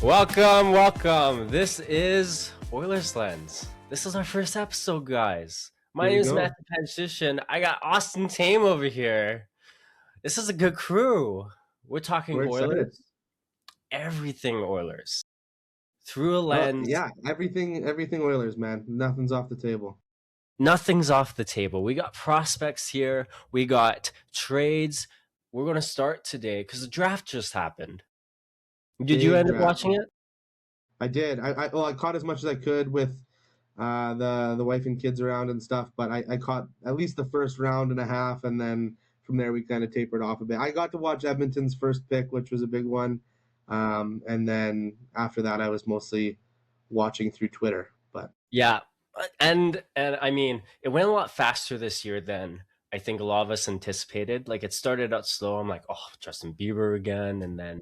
Welcome. This is Oilers Lens. This is our first episode, guys. My Here name we is go. Matthew Pancition. I got Austin Tame over here. This is a good crew. We're talking We're excited. Oilers, everything Oilers, through a lens. Yeah, everything Oilers, man. Nothing's off the table. Nothing's off the table. We got prospects here. We got trades. We're going to start today because the draft just happened. Did you Big end up draft. watching it? I did. I caught as much as I could with the wife and kids around and stuff, but I caught at least the first round and a half, and then from there we kind of tapered off a bit. I got to watch Edmonton's first pick, which was a big one, and then after that I was mostly watching through Twitter. But Yeah, and I mean, it went a lot faster this year than I think a lot of us anticipated. Like it started out slow. I'm like, oh, Justin Bieber again, and then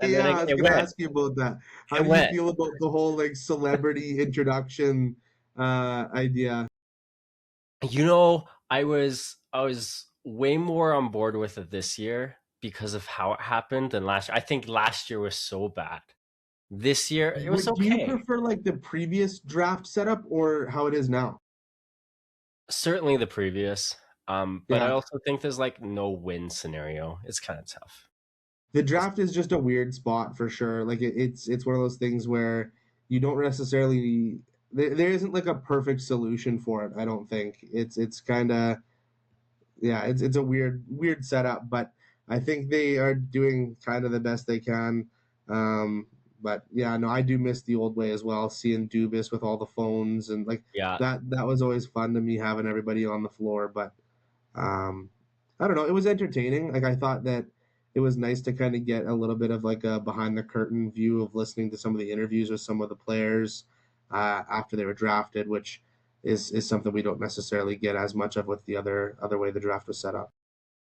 yeah, I was it gonna went, ask you about that. How it do you went. feel about the whole like celebrity introduction idea? I was way more on board with it this year because of how it happened than last year. I think last year was so bad. This year it was Do you okay. prefer like the previous draft setup or how it is now? Certainly the previous. But I Yeah, also think there's like no win scenario. It's kind of tough. the draft is just a weird spot for sure. Like it's one of those things where you don't necessarily there isn't like a perfect solution for it. I don't think it's kind of yeah, it's a weird setup, but I think they are doing kind of the best they can. Um, but yeah, no, I do miss the old way as well. Seeing Dubas with all the phones and like Yeah, that was always fun to me having everybody on the floor. But um, I don't know, it was entertaining. Like I thought that it was nice to kind of get a little bit of like a behind the curtain view of listening to some of the interviews with some of the players after they were drafted, which is something we don't necessarily get as much of with the other way the draft was set up.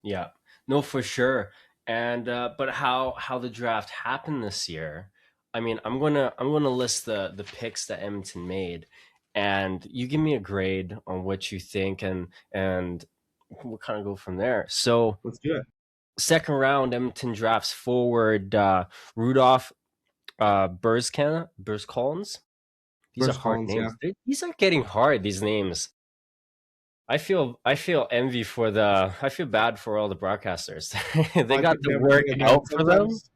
yeah. No, for sure. And but how the draft happened this year? I mean, I'm gonna list the picks that Edmonton made, and you give me a grade on what you think, and we'll kind of go from there. So Let's do it. second round, Edmonton drafts forward Rudolph Burscollins. These are First hard Collins, yeah. names. These are getting hard. These names. I feel envy for the. I feel bad for all the broadcasters. They I got could the never work do it, man. out for them, Sometimes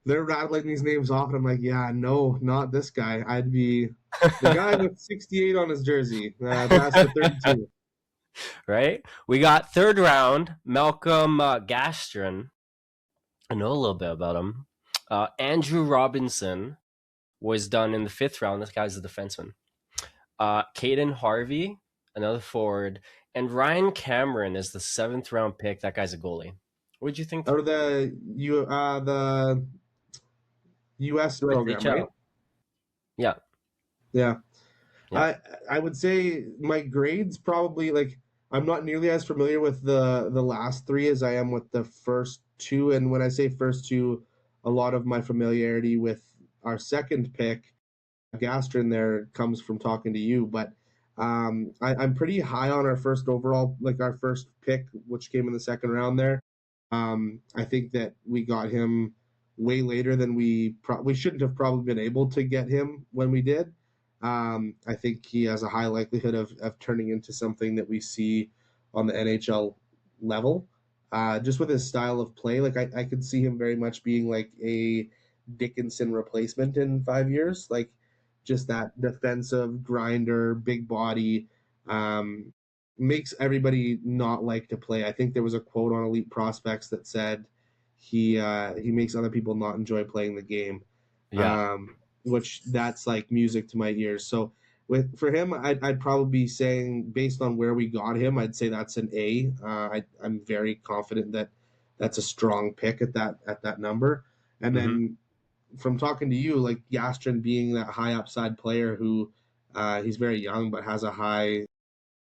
they're rattling these names off, and I'm like, yeah, no, not this guy. I'd be the guy with 68 on his jersey. Pass to 32. right? We got third round Malcolm Gastron. I know a little bit about him. Andrew Robinson was done in the fifth round. This guy's a defenseman. Caden Harvey, another forward, and Ryan Cameron is the seventh round pick. That guy's a goalie. What did you think? Out of the U.S. program, right? USHL. Yeah, Yeah. yeah. I would say my grades probably like I'm not nearly as familiar with the last three as I am with the first two. And when I say first two, a lot of my familiarity with our second pick, Gastrin, there comes from talking to you. But I'm pretty high on our first overall, like our first pick, which came in the second round there. I think that we got him way later than we shouldn't have probably been able to get him when we did. I think he has a high likelihood of turning into something that we see on the NHL level. Just with his style of play, like I could see him very much being like a Dickinson replacement in 5 years. Like just that defensive grinder, big body, makes everybody not like to play. I think there was a quote on Elite Prospects that said he makes other people not enjoy playing the game. Yeah. Which that's like music to my ears. So for him, I'd probably be saying based on where we got him, I'd say that's an A. I'm very confident that that's a strong pick at that number. And Mm-hmm. then from talking to you, like Yastrin being that high upside player who he's very young but has a high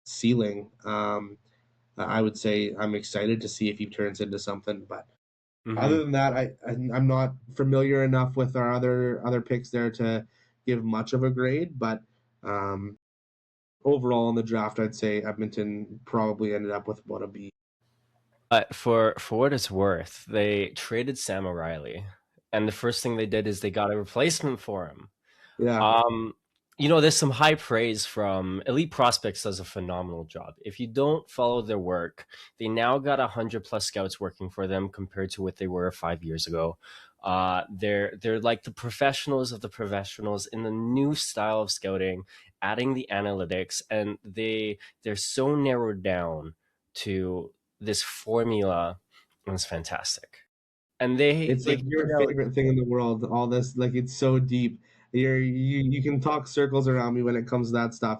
ceiling. I would say I'm excited to see if he turns into something. But Mm-hmm. other than that, I'm not familiar enough with our other picks there to give much of a grade. But um, overall in the draft, I'd say Edmonton probably ended up with about a B. For what it's worth, they traded Sam O'Reilly, and the first thing they did is they got a replacement for him. Yeah. Um, there's some high praise from Elite Prospects does a phenomenal job. If you don't follow their work, they now got 100+ scouts working for them compared to what they were 5 years ago. They're like the professionals of the professionals in the new style of scouting, adding the analytics, and they're so narrowed down to this formula, and it's fantastic. And It's they like put your out. favorite thing in the world. All this, like, it's so deep. You can talk circles around me when it comes to that stuff.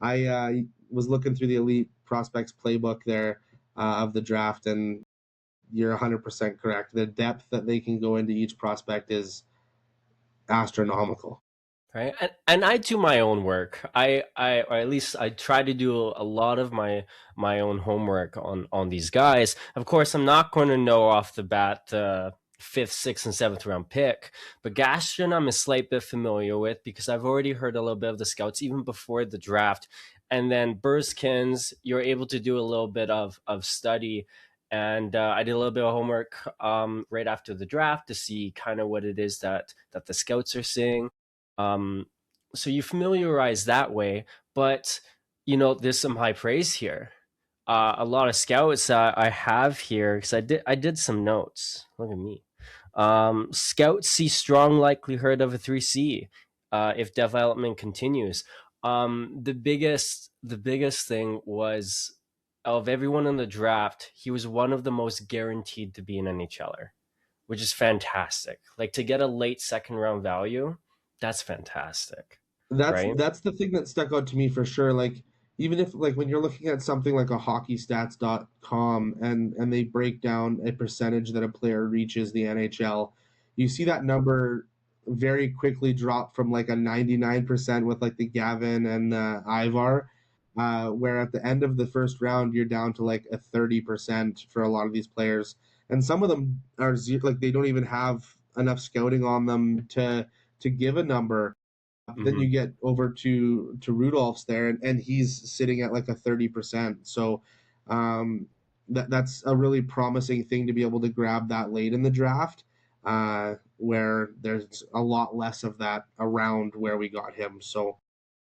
I was looking through the Elite Prospects playbook there of the draft, and you're 100% correct. The depth that they can go into each prospect is astronomical. Right, and I do my own work. Or at least I try to do a lot of my own homework on these guys. Of course, I'm not going to know off the bat fifth, sixth, and seventh round pick, but Gastrin I'm a slight bit familiar with because I've already heard a little bit of the scouts even before the draft. And then Burskins, you're able to do a little bit of study. And I did a little bit of homework right after the draft to see kind of what it is that the scouts are seeing. um, so you familiarize that way, but there's some high praise here. A lot of scouts I have here because I did some notes. Look at me. Scouts see strong likelihood of a 3C if development continues. The biggest thing was of everyone in the draft, he was one of the most guaranteed to be an NHLer, which is fantastic. Like to get a late second round value, that's fantastic, right? That's the thing that stuck out to me for sure. Like, even if, like, when you're looking at something like a hockeystats.com, and they break down a percentage that a player reaches the NHL, you see that number very quickly drop from like a 99% with like the Gavin and Ivar, where at the end of the first round you're down to like a 30% for a lot of these players, and some of them are like they don't even have enough scouting on them to give a number. Then Hmm. you get over to Rudolph's there, and he's sitting at like a 30%. So um, that's a really promising thing to be able to grab that late in the draft, where there's a lot less of that around where we got him. So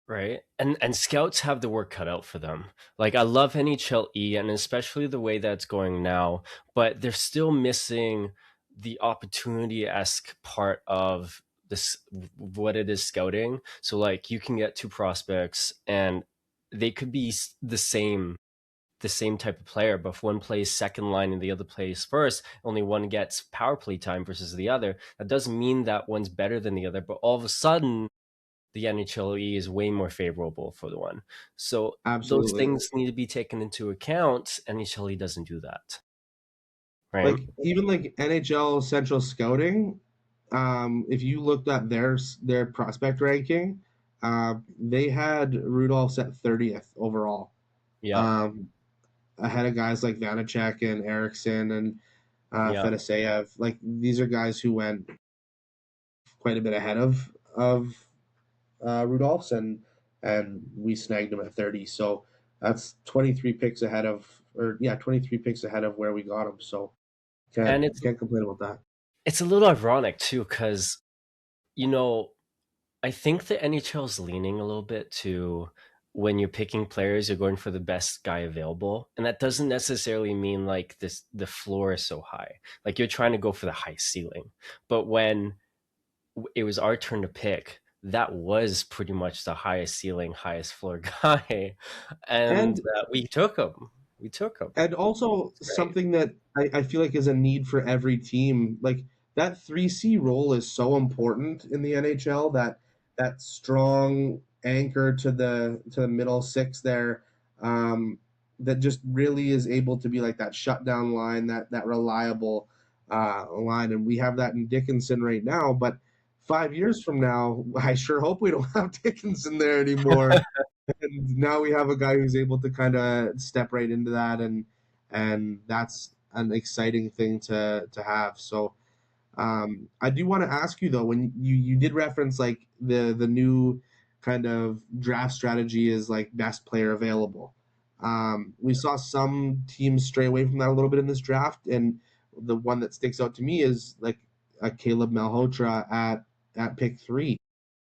Right. And scouts have the work cut out for them. Like I love NHLE and especially the way that's going now, but they're still missing the opportunity-esque part of this, what it is scouting. So like you can get two prospects and they could be the same type of player, but if one plays second line and the other plays first, only one gets power play time versus the other. That doesn't mean that one's better than the other, but all of a sudden the NHLE is way more favorable for the one. So those absolutely, things need to be taken into account. NHLE doesn't do that, right? like even like NHL Central Scouting, if you looked at their prospect ranking, they had Rudolph's at 30th overall. Yeah, Um, Ahead of guys like Vanacek and Eriksson and yeah. Fedoseev. Like, these are guys who went quite a bit ahead of Rudolph's, and we snagged him at 30. So that's 23 picks ahead of, or yeah, 23 picks ahead of where we got him. So can't And it's can't complain about that. it's a little ironic too, because you know I think the NHL is leaning a little bit to when you're picking players, you're going for the best guy available, and that doesn't necessarily mean like this the floor is so high. Like you're trying to go for the high ceiling, but when it was our turn to pick, that was pretty much the highest ceiling, highest floor guy, and And we took him. We took him. and also It's great. something that I feel like is a need for every team. Like, that 3C role is so important in the NHL, that strong anchor to the middle six there, um, that just really is able to be like that shutdown line, that reliable line. And we have that in Dickinson right now, but 5 years from now, I sure hope we don't have Dickinson there anymore, and now we have a guy who's able to kind of step right into that, and that's an exciting thing to have. So I do want to ask you though, when you did reference like the new kind of draft strategy is like best player available. We saw some teams stray away from that a little bit in this draft, and the one that sticks out to me is like a Caleb Malhotra at pick 3.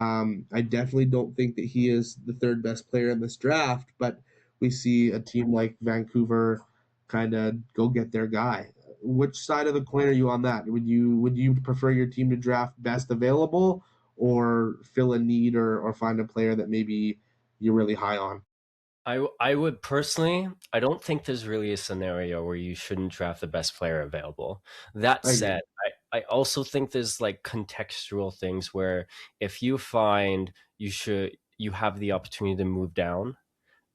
I definitely don't think that he is the third best player in this draft, but we see a team like Vancouver kind of go get their guy. Which side of the coin are you on that? Would you prefer your team to draft best available, or fill a need, or find a player that maybe you're really high on? I would personally, I don't think there's really a scenario where you shouldn't draft the best player available. That I agree. said, I also think there's like contextual things where if you find you have the opportunity to move down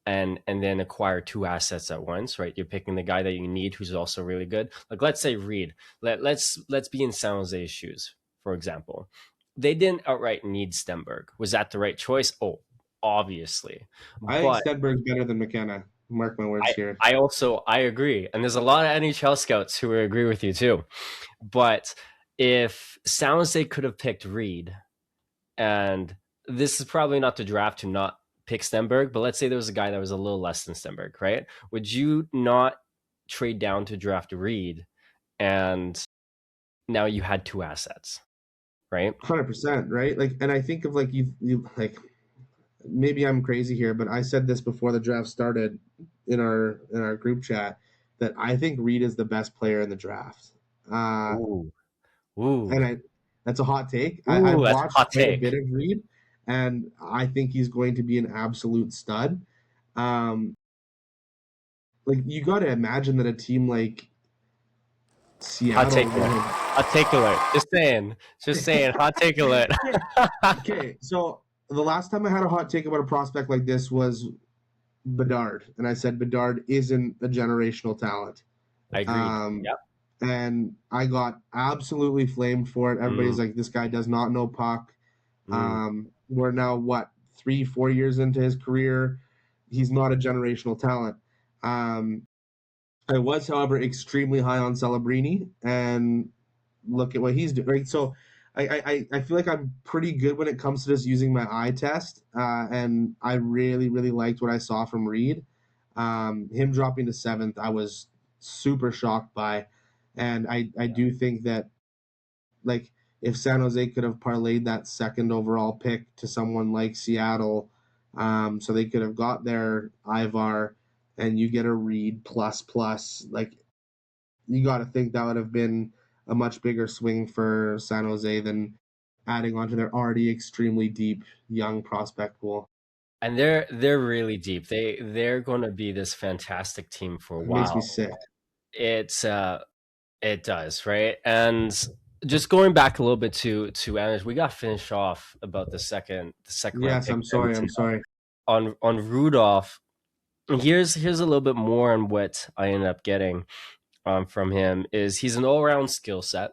and then acquire two assets at once, right? You're picking the guy that you need who's also really good. Like let's say Reed. Let's be in San Jose's shoes, for example. They didn't outright need Stenberg. Was that the right choice? Oh, obviously. I think But Stenberg's better than McKenna. Mark my words here. I agree, and there's a lot of NHL scouts who agree with you too. But if San Jose could have picked Reed, and this is probably not the draft to not pick Stenberg, but let's say there was a guy that was a little less than Stenberg, right? Would you not trade down to draft Reed, and now you had two assets, right? 100%, right? Like, and I think of like you like, maybe I'm crazy here, but I said this before the draft started in our group chat, that I think Reed is the best player in the draft. Uh, Ooh, ooh, and that's a hot take. I've ooh, that's a watched hot quite a take. bit of Reed, and I think he's going to be an absolute stud. Um, like, you got to imagine that a team like Hot Seattle take would alert. have. Hot take alert. Just saying. Hot take alert. Okay, so the last time I had a hot take about a prospect like this was Bedard, and I said Bedard isn't a generational talent. I agreed. Um, Yep. and I got absolutely flamed for it. Mm, Everybody's like, "This guy does not know puck." mm. We're now what, 3-4 years into his career. He's not a generational talent. Um, I was, however, extremely high on Celebrini, and look at what he's doing. Right, so I feel like I'm pretty good when it comes to just using my eye test, and I really really liked what I saw from Reed. Him dropping to seventh, I was super shocked by, and I do think that, like, if San Jose could have parlayed that second overall pick to someone like Seattle, so they could have got their Ivar, and you get a Reed plus plus, like, you got to think that would have been a much bigger swing for San Jose than adding onto their already extremely deep young prospect pool. And they're really deep. They're going to be this fantastic team for a It makes me while. sick. It's it does, right? And just going back a little bit to Anders, we got finished off about the second round Yes, pick I'm of sorry. Edmonton I'm sorry. on Rudolph. Here's a little bit more on what I ended up getting from him. Is he's an all around skill set.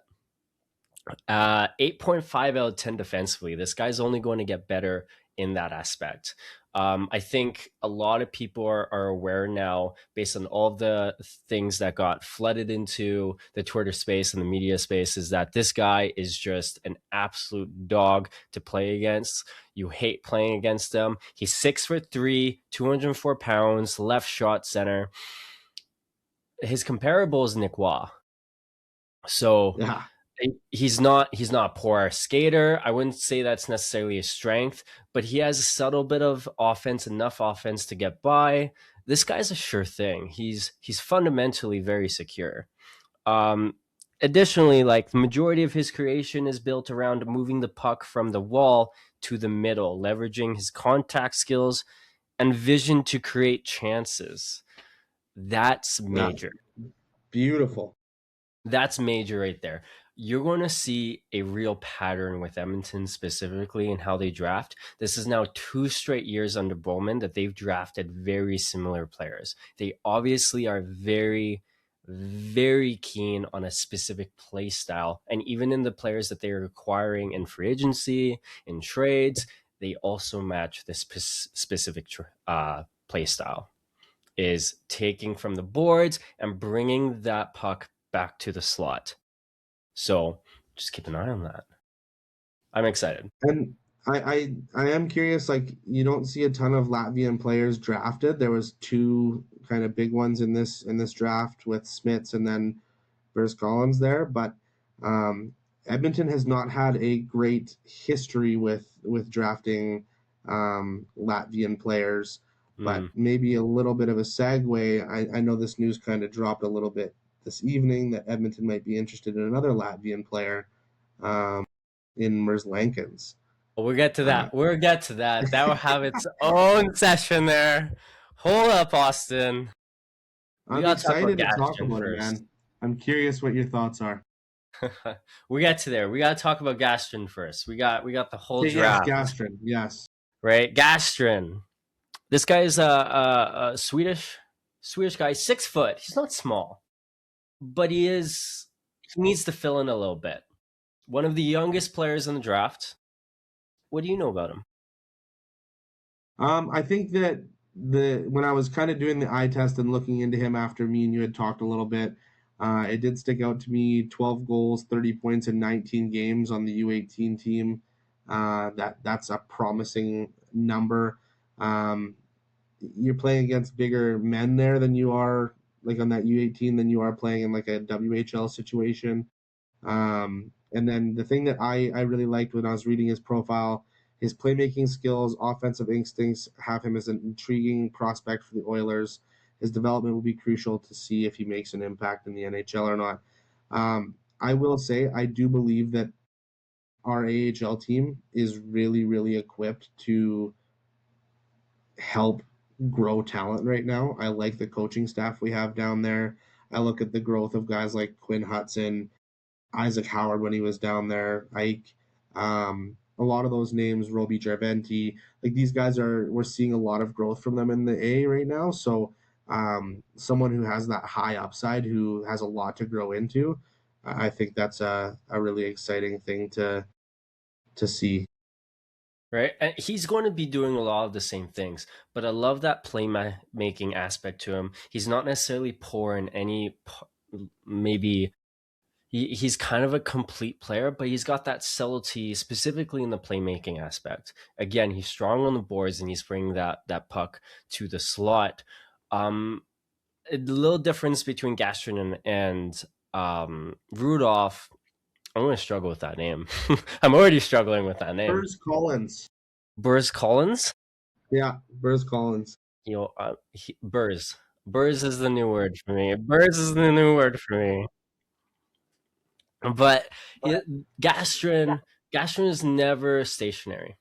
8.5 out of 10 defensively. This guy's only going to get better in that aspect. I think a lot of people are aware now, based on all the things that got flooded into the Twitter space and the media space, is that this guy is just an absolute dog to play against. You hate playing against him. He's 6'3", 204 pounds, left shot center. His comparable is Nick Waugh. So Yeah. he's not a poor skater. I wouldn't say that's necessarily a strength, but he has a subtle bit of offense, enough offense to get by. This guy's a sure thing. He's fundamentally very secure. Um, Additionally, like the majority of his creation is built around moving the puck from the wall to the middle, leveraging his contact skills and vision to create chances. That's Yeah. major. Beautiful. That's major right there. You're going to see a real pattern with Edmonton specifically in how they draft. This is now 2 straight years under Bowman that they've drafted very similar players. They obviously are very, very keen on a specific play style. And even in the players that they're acquiring in free agency, in trades, they also match this specific play style, is taking from the boards and bringing that puck back to the slot. So just keep an eye on that. I'm excited. And I am curious. Like, you don't see a ton of Latvian players drafted. There was two kind of big ones in this draft with Smits and then Vers Collins there, but um, Edmonton has not had a great history with drafting Latvian players, but Mm. maybe a little bit of a segue. I know this news kind of dropped a little bit this evening that Edmonton might be interested in another Latvian player um, in Merslankins. We'll get to Uh, that. We'll get to that. That will have its own session there. Hold up, Austin. We I'm gotta talk about excited to talk Gastrin about it, first. man. I'm curious what your thoughts are. We get to there. We gotta talk about Gastrin first. We got the whole Okay, yes, draft, Gastrin, yes. right? Gastrin. This guy is a Swedish guy, 6 foot. He's not small, but he is. He needs to fill in a little bit. One of the youngest players in the draft. What do you know about him? I think that the when I was kind of doing the eye test and looking into him after me and you had talked a little bit, it did stick out to me. 12 goals, 30 points in 19 games on the U18 team. That's a promising number. Um, you're playing against bigger men there than you are like on that U18 than you are playing in like a WHL situation. And then the thing that I really liked when I was reading his profile, his playmaking skills, offensive instincts have him as an intriguing prospect for the Oilers. His development will be crucial to see if he makes an impact in the NHL or not. I will say I do believe that our AHL team is really, really equipped to help grow talent right now. I like the coaching staff we have down there. I look at the growth of guys like Quinn Hudson, Isaac Howard when he was down there, Ike, a lot of those names, Roby Jarventi, like these guys we're seeing a lot of growth from them in the A right now. So someone who has that high upside, who has a lot to grow into, I think that's a really exciting thing to see. Right, and he's going to be doing a lot of the same things, but I love that making aspect to him. He's not necessarily poor in any, maybe he's kind of a complete player, but he's got that subtlety specifically in the playmaking aspect. Again, he's strong on the boards and he's bringing that puck to the slot. A little difference between Gastrin and Rudolph. I'm going to struggle with that name. I'm already struggling with that name. Burrs Collins. Burrs Collins. Yeah, Burrs Collins. Burrs. Burrs is the new word for me. Burrs is the new word for me. But Gastrin is never stationary.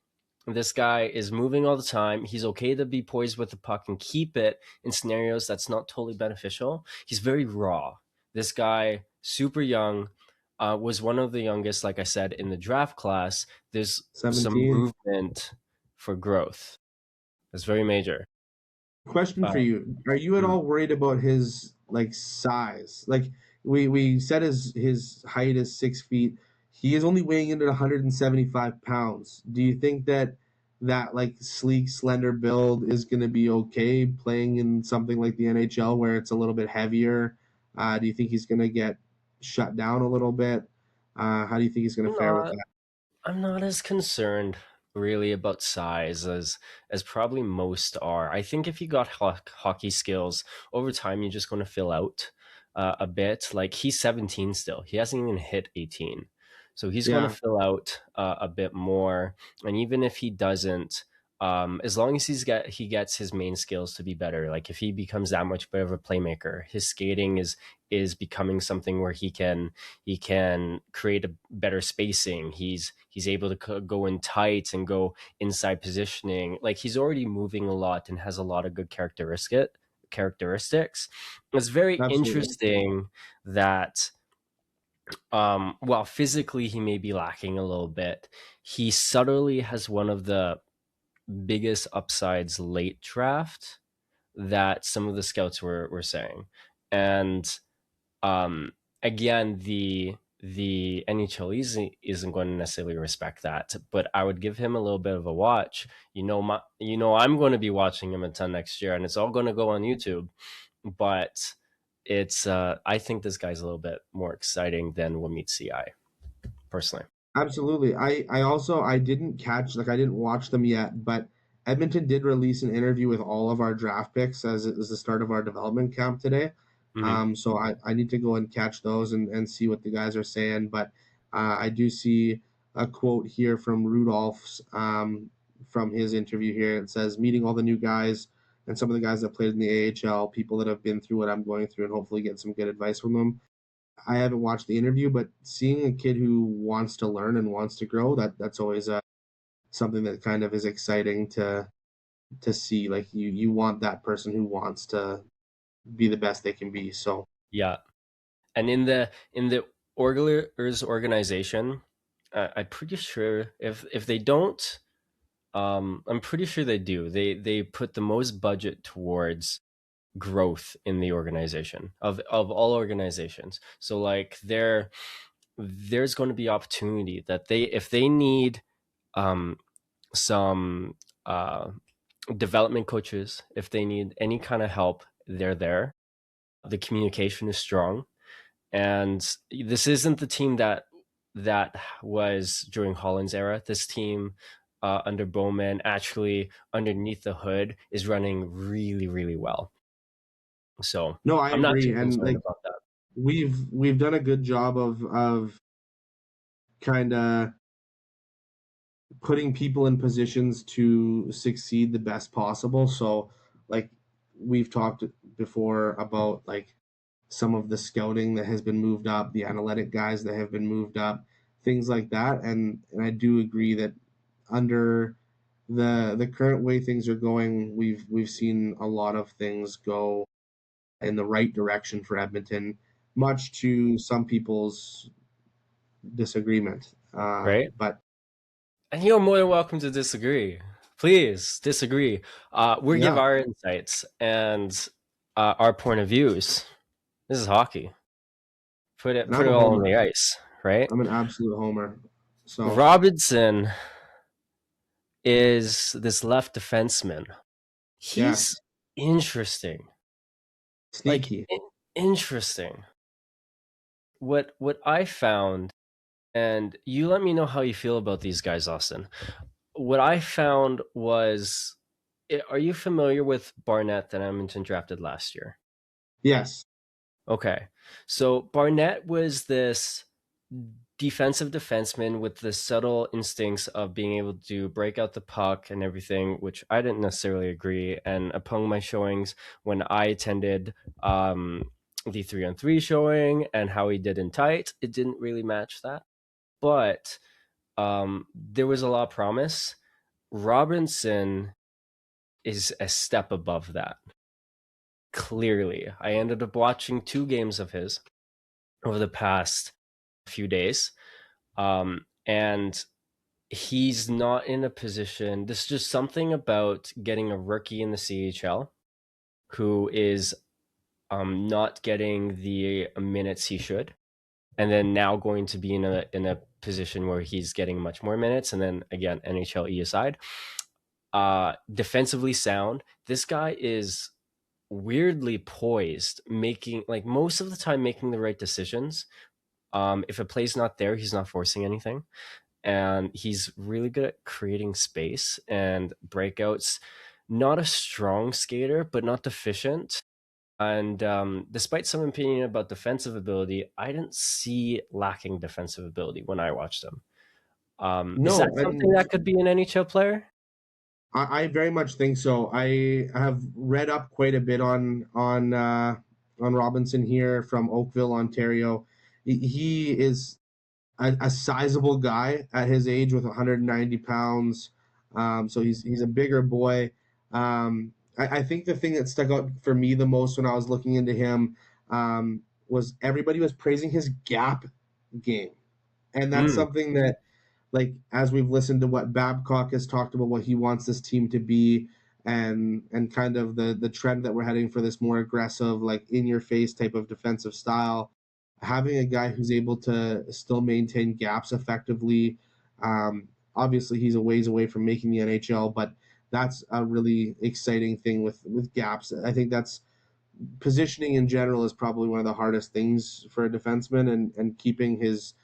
This guy is moving all the time. He's okay to be poised with the puck and keep it in scenarios that's not totally beneficial. He's very raw. This guy, super young, was one of the youngest, like I said, in the draft class. There's some 17. movement for growth. That's very major. Question Uh, for you: are you at all worried about his like size? Like we said, his height is 6 feet. He is only weighing in at 175 pounds. Do you think that like sleek, slender build is going to be okay playing in something like the NHL where it's a little bit heavier? Do you think he's going to get shut down a little bit? How do you think he's going I'm to fare with not that? I'm not as concerned really about size as probably most are. I think if you got hockey skills over time, you're just going to fill out a bit. Like he's 17 still; he hasn't even hit 18, so he's going to Yeah, fill out a bit more. And even if he doesn't, as long as he gets his main skills to be better, like if he becomes that much better of a playmaker, his skating is becoming something where he can create a better spacing. He's able to go in tight and go inside positioning. Like he's already moving a lot and has a lot of good characteristics. It's very absolutely. interesting that while physically he may be lacking a little bit, he subtly has one of the biggest upsides late draft that some of the scouts were saying. And um, again, the NHL isn't going to necessarily respect that, but I would give him a little bit of a watch. I'm going to be watching him a ton next year, and it's all going to go on YouTube. But it's I think this guy's a little bit more exciting than what meets the eye, personally. Absolutely. I also I didn't catch like I didn't watch them yet, but Edmonton did release an interview with all of our draft picks as it was the start of our development camp today. Hmm. So I need to go and catch those and see what the guys are saying. But I do see a quote here from Rudolph's from his interview here. It says, meeting all the new guys and some of the guys that played in the AHL, people that have been through what I'm going through, and hopefully get some good advice from them. I haven't watched the interview, but seeing a kid who wants to learn and wants to grow, that's always something that kind of is exciting to see. Like you want that person who wants to be the best they can be. So Yeah. And in the Oilers organization, I'm pretty sure if they don't, I'm pretty sure they do. They put the most budget towards growth in the organization of all organizations. So like there's going to be opportunity that they if they need um, some development coaches, if they need any kind of help, they're there. The communication is strong, and this isn't the team that was during Holland's era. This team under Bowman, actually underneath the hood, is running really, really well. So no, I I'm not agree, too and concerned like about that. we've done a good job of kind of putting people in positions to succeed the best possible. So like we've talked before about like some of the scouting that has been moved up, the analytic guys that have been moved up, things like that. And I do agree that under the current way things are going, we've seen a lot of things go in the right direction for Edmonton, much to some people's disagreement. Right? But And you're more than welcome to disagree. Please disagree. We give yeah, our insights and our point of views. This is hockey. Put it and put I'm it a all on homer. the ice, right? I'm an absolute homer. So Robinson is this left defenseman. yeah, He's interesting. Like sneaky. interesting. What I found, and you let me know how you feel about these guys, Austin. What I found was, are you familiar with Barnett that Edmonton drafted last year? Yes. Okay. So Barnett was this defensive defenseman with the subtle instincts of being able to break out the puck and everything, which I didn't necessarily agree. And upon my showings, when I attended the 3-on-3 showing and how he did in tight, it didn't really match that. But there was a lot of promise. Robinson is a step above that. Clearly, I ended up watching 2 games of his over the past few days, and he's not in a position. There's just something about getting a rookie in the CHL who is not getting the minutes he should, and then now going to be in a position where he's getting much more minutes, and then again NHL E aside, defensively sound. This guy is weirdly poised, making like most of the time making the right decisions. If a play's not there, he's not forcing anything, and he's really good at creating space and breakouts. Not a strong skater, but not deficient. And despite some opinion about defensive ability, I didn't see lacking defensive ability when I watched him. Is that No, something and that could be an NHL player? I very much think so. I have read up quite a bit on Robinson here from Oakville, Ontario. He is a sizable guy at his age with 190 pounds. So he's a bigger boy. I think the thing that stuck out for me the most when I was looking into him was everybody was praising his gap game, and that's Mm, something that, like, as we've listened to what Babcock has talked about, what he wants this team to be, and kind of the trend that we're heading for this more aggressive, like in your face type of defensive style. Having a guy who's able to still maintain gaps effectively. Obviously, he's a ways away from making the NHL, but that's a really exciting thing with gaps. I think that's positioning in general is probably one of the hardest things for a defenseman, and keeping his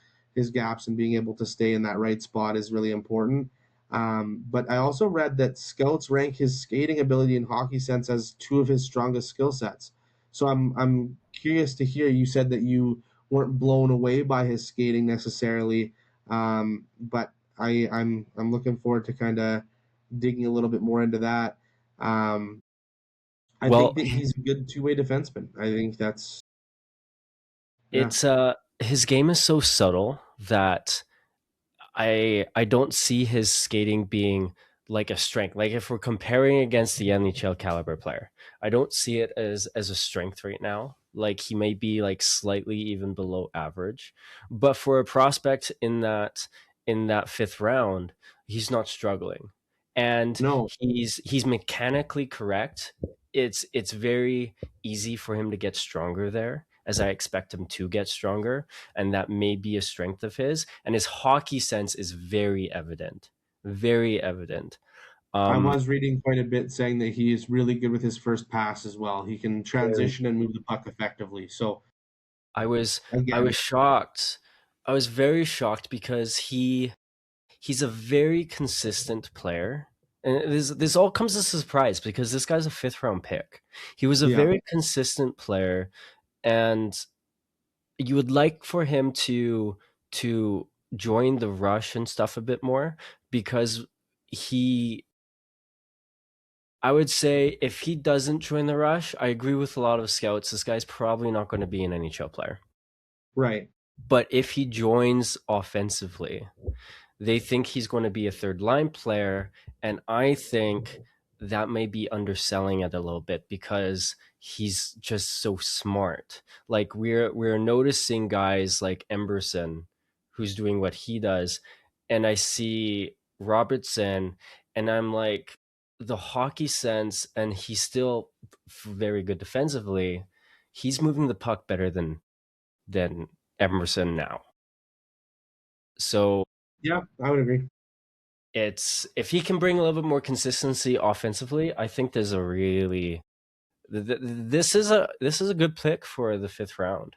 gaps and being able to stay in that right spot is really important. But I also read that scouts rank his skating ability and hockey sense as two of his strongest skill sets. So I'm curious to hear. You said that you weren't blown away by his skating necessarily. But I'm looking forward to kind of digging a little bit more into that. I think Well, that he's a good two-way defenseman. I think that's yeah. it's his game is so subtle that I don't see his skating being like a strength. Like if we're comparing against the NHL caliber player, I don't see it as a strength right now. Like he may be like slightly even below average, but for a prospect in that fifth round, he's not struggling, and No, he's mechanically correct. It's very easy for him to get stronger there, as I expect him to get stronger, and that may be a strength of his. And his hockey sense is very evident, very evident. I Um, was reading quite a bit saying that he is really good with his first pass as well. He can very, transition and move the puck effectively. So I was I again, was shocked. I was very shocked because he's a very consistent player. And this all comes as a surprise because this guy's a fifth round pick. He was a yeah, very consistent player, and you would like for him to join the rush and stuff a bit more, because he I would say if he doesn't join the rush, I agree with a lot of scouts. This guy's probably not going to be an NHL player. right. But if he joins offensively, they think he's going to be a third line player. And I think that may be underselling it a little bit because he's just so smart. Like we're noticing guys like Emberson, who's doing what he does, and I see Robertson, and I'm like, the hockey sense, and he's still very good defensively. He's moving the puck better than Emerson now. So Yeah, I would agree. it's if he can bring a little bit more consistency offensively, I think there's a really this is a good pick for the fifth round.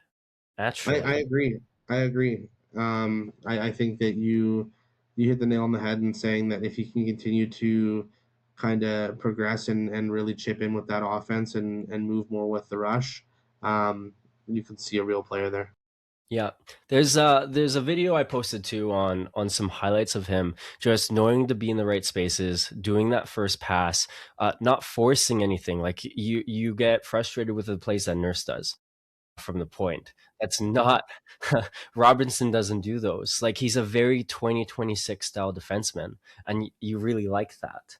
I Actually, agree. I agree. I think that you hit the nail on the head in saying that if he can continue to kind of progress and really chip in with that offense and move more with the rush, you can see a real player there. yeah. There's a video I posted too on some highlights of him just knowing to be in the right spaces, doing that first pass, not forcing anything. Like you get frustrated with the plays that Nurse does from the point. That's not Robinson doesn't do those. Like he's a very 2026 style defenseman, and you really like that.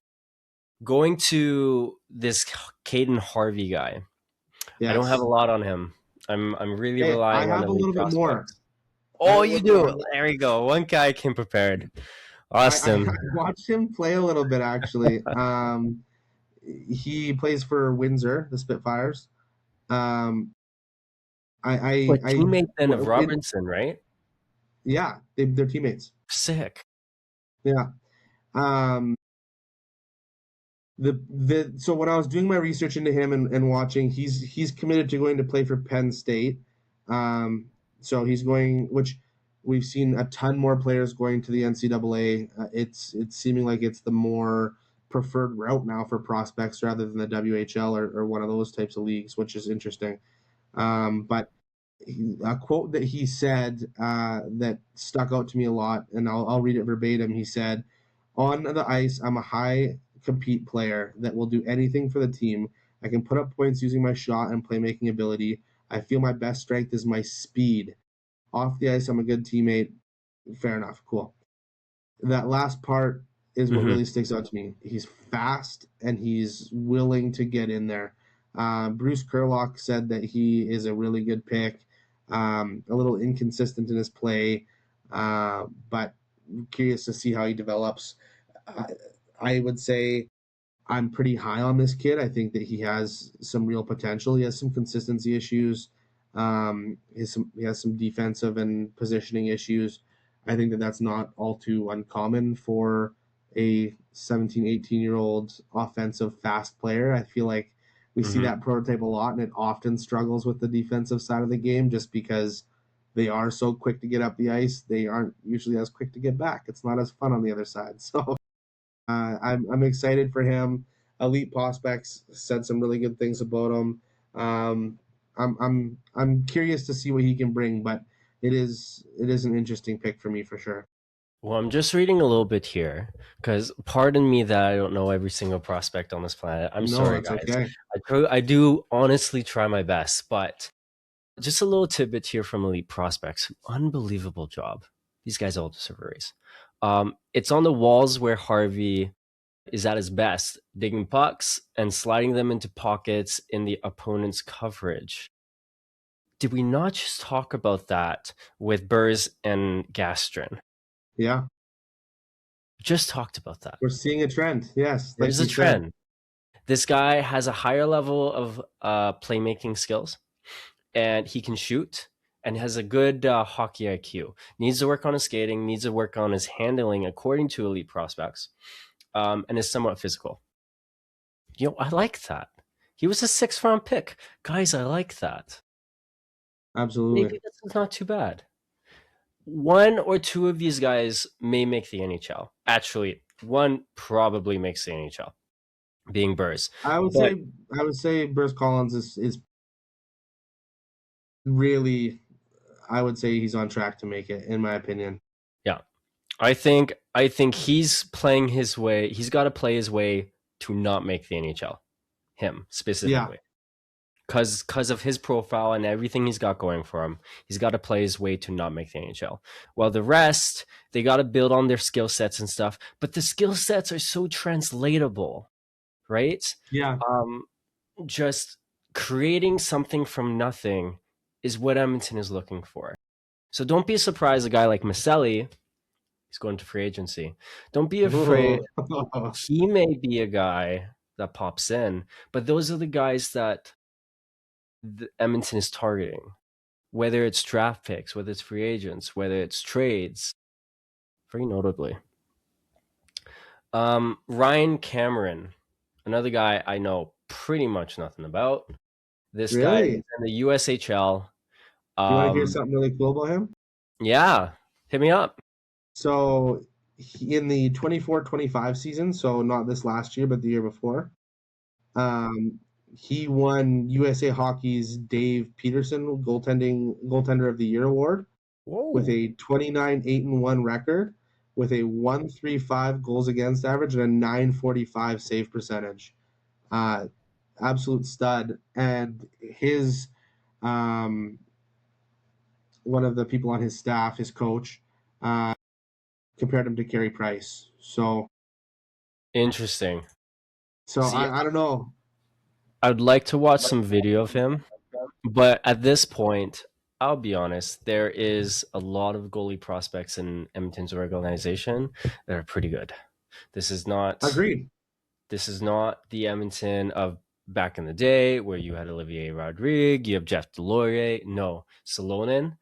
Going to this Caden Harvey guy, I don't have a Yes. lot on him. I'm really Hey, I relying on have a elite little bit more. prospects. Oh, you Listen, do. There we go. One guy came prepared. I Austin. watched him play a little bit actually. He plays for Windsor, the Spitfires. Um, A I teammate then of in Robinson, right? yeah, they're teammates. Sick. Yeah. Um, the so when I was doing my research into him and watching, he's committed to going to play for Penn State. So he's going, which we've seen a ton more players going to the NCAA. It's seeming like it's the more preferred route now for prospects rather than the WHL or one of those types of leagues, which is interesting. But a quote that he said that stuck out to me a lot, and I'll read it verbatim. He said, "On the ice, I'm a high compete player that will do anything for the team. I can put up points using my shot and playmaking ability. I feel my best strength is my speed. Off the ice, I'm a good teammate. Fair enough, cool." That last part is what Hmm. really sticks out to me. He's fast and he's willing to get in there. Bruce Kurlock said that he is a really good pick, a little inconsistent in his play, but curious to see how he develops. I, I would say I'm pretty high on this kid. I think that he has some real potential. He has some consistency issues. He has some defensive and positioning issues. I think that that's not all too uncommon for a 17, 18-year-old offensive fast player. I feel like we see Hmm. that prototype a lot, and it often struggles with the defensive side of the game just because they are so quick to get up the ice. They aren't usually as quick to get back. It's not as fun on the other side. So I'm excited for him. Elite Prospects said some really good things about him. Um, I'm curious to see what he can bring, but it is an interesting pick for me for sure. Well, I'm just reading a little bit here because pardon me that I don't know every single prospect on this planet. I'm No, sorry, that's guys. okay. I do honestly try my best, but just a little tidbit here from Elite Prospects. Unbelievable job. These guys all deserve a raise. It's on the walls where Harvey is at his best, digging pucks and sliding them into pockets in the opponent's coverage. Did we not just talk about that with Burrs and Gastrin? Yeah, Just talked about that. we're seeing a trend. Yes, like There's a you said. trend. This guy has a higher level of playmaking skills, and he can shoot, and has a good hockey IQ. Needs to work on his skating, needs to work on his handling, according to Elite Prospects, and is somewhat physical. I like that. He was a 6th-round pick, guys. I like that. Absolutely. Maybe that's not too bad. One or two of these guys may make the NHL. Actually, one probably makes the NHL, being Burrs. I would But say I would say Bruce Collins is really, I would say he's on track to make it, in my opinion. yeah, I think he's playing his way. He's got to play his way to not make the NHL. Him Yeah, specifically, because of his profile and everything he's got going for him. He's got to play his way to not make the NHL. Well, the rest, they got to build on their skill sets and stuff. But the skill sets are so translatable, right? yeah, Um, just creating something from nothing is what Edmonton is looking for. So don't be surprised a guy like Maselli, he's going to free agency. Don't be afraid. He may be a guy that pops in, but those are the guys that the Edmonton is targeting. Whether it's draft picks, whether it's free agents, whether it's trades, very notably. Ryan Cameron, another guy I know pretty much nothing about. This guy is really. in the USHL. You want to hear Um, something really cool about him? yeah, hit me up. So in the 24-25 season, so not this last year, but the year before, um, he won USA Hockey's Dave Peterson goaltender of the year award with Whoa. a 29-8-1 record, with a 135 goals against average and a 945 save percentage. Uh, Absolute stud. And his um, one of the people on his staff, his coach, uh, compared him to Carey Price. Interesting. So See, I don't know. I'd like to watch some video of him, but at this point, I'll be honest, there is a lot of goalie prospects in Edmonton's organization that are pretty good. This is not Agreed. this is not the Edmonton of back in the day where you had Olivier Rodrigue, you have Jeff Deslauriers. No, Salonen,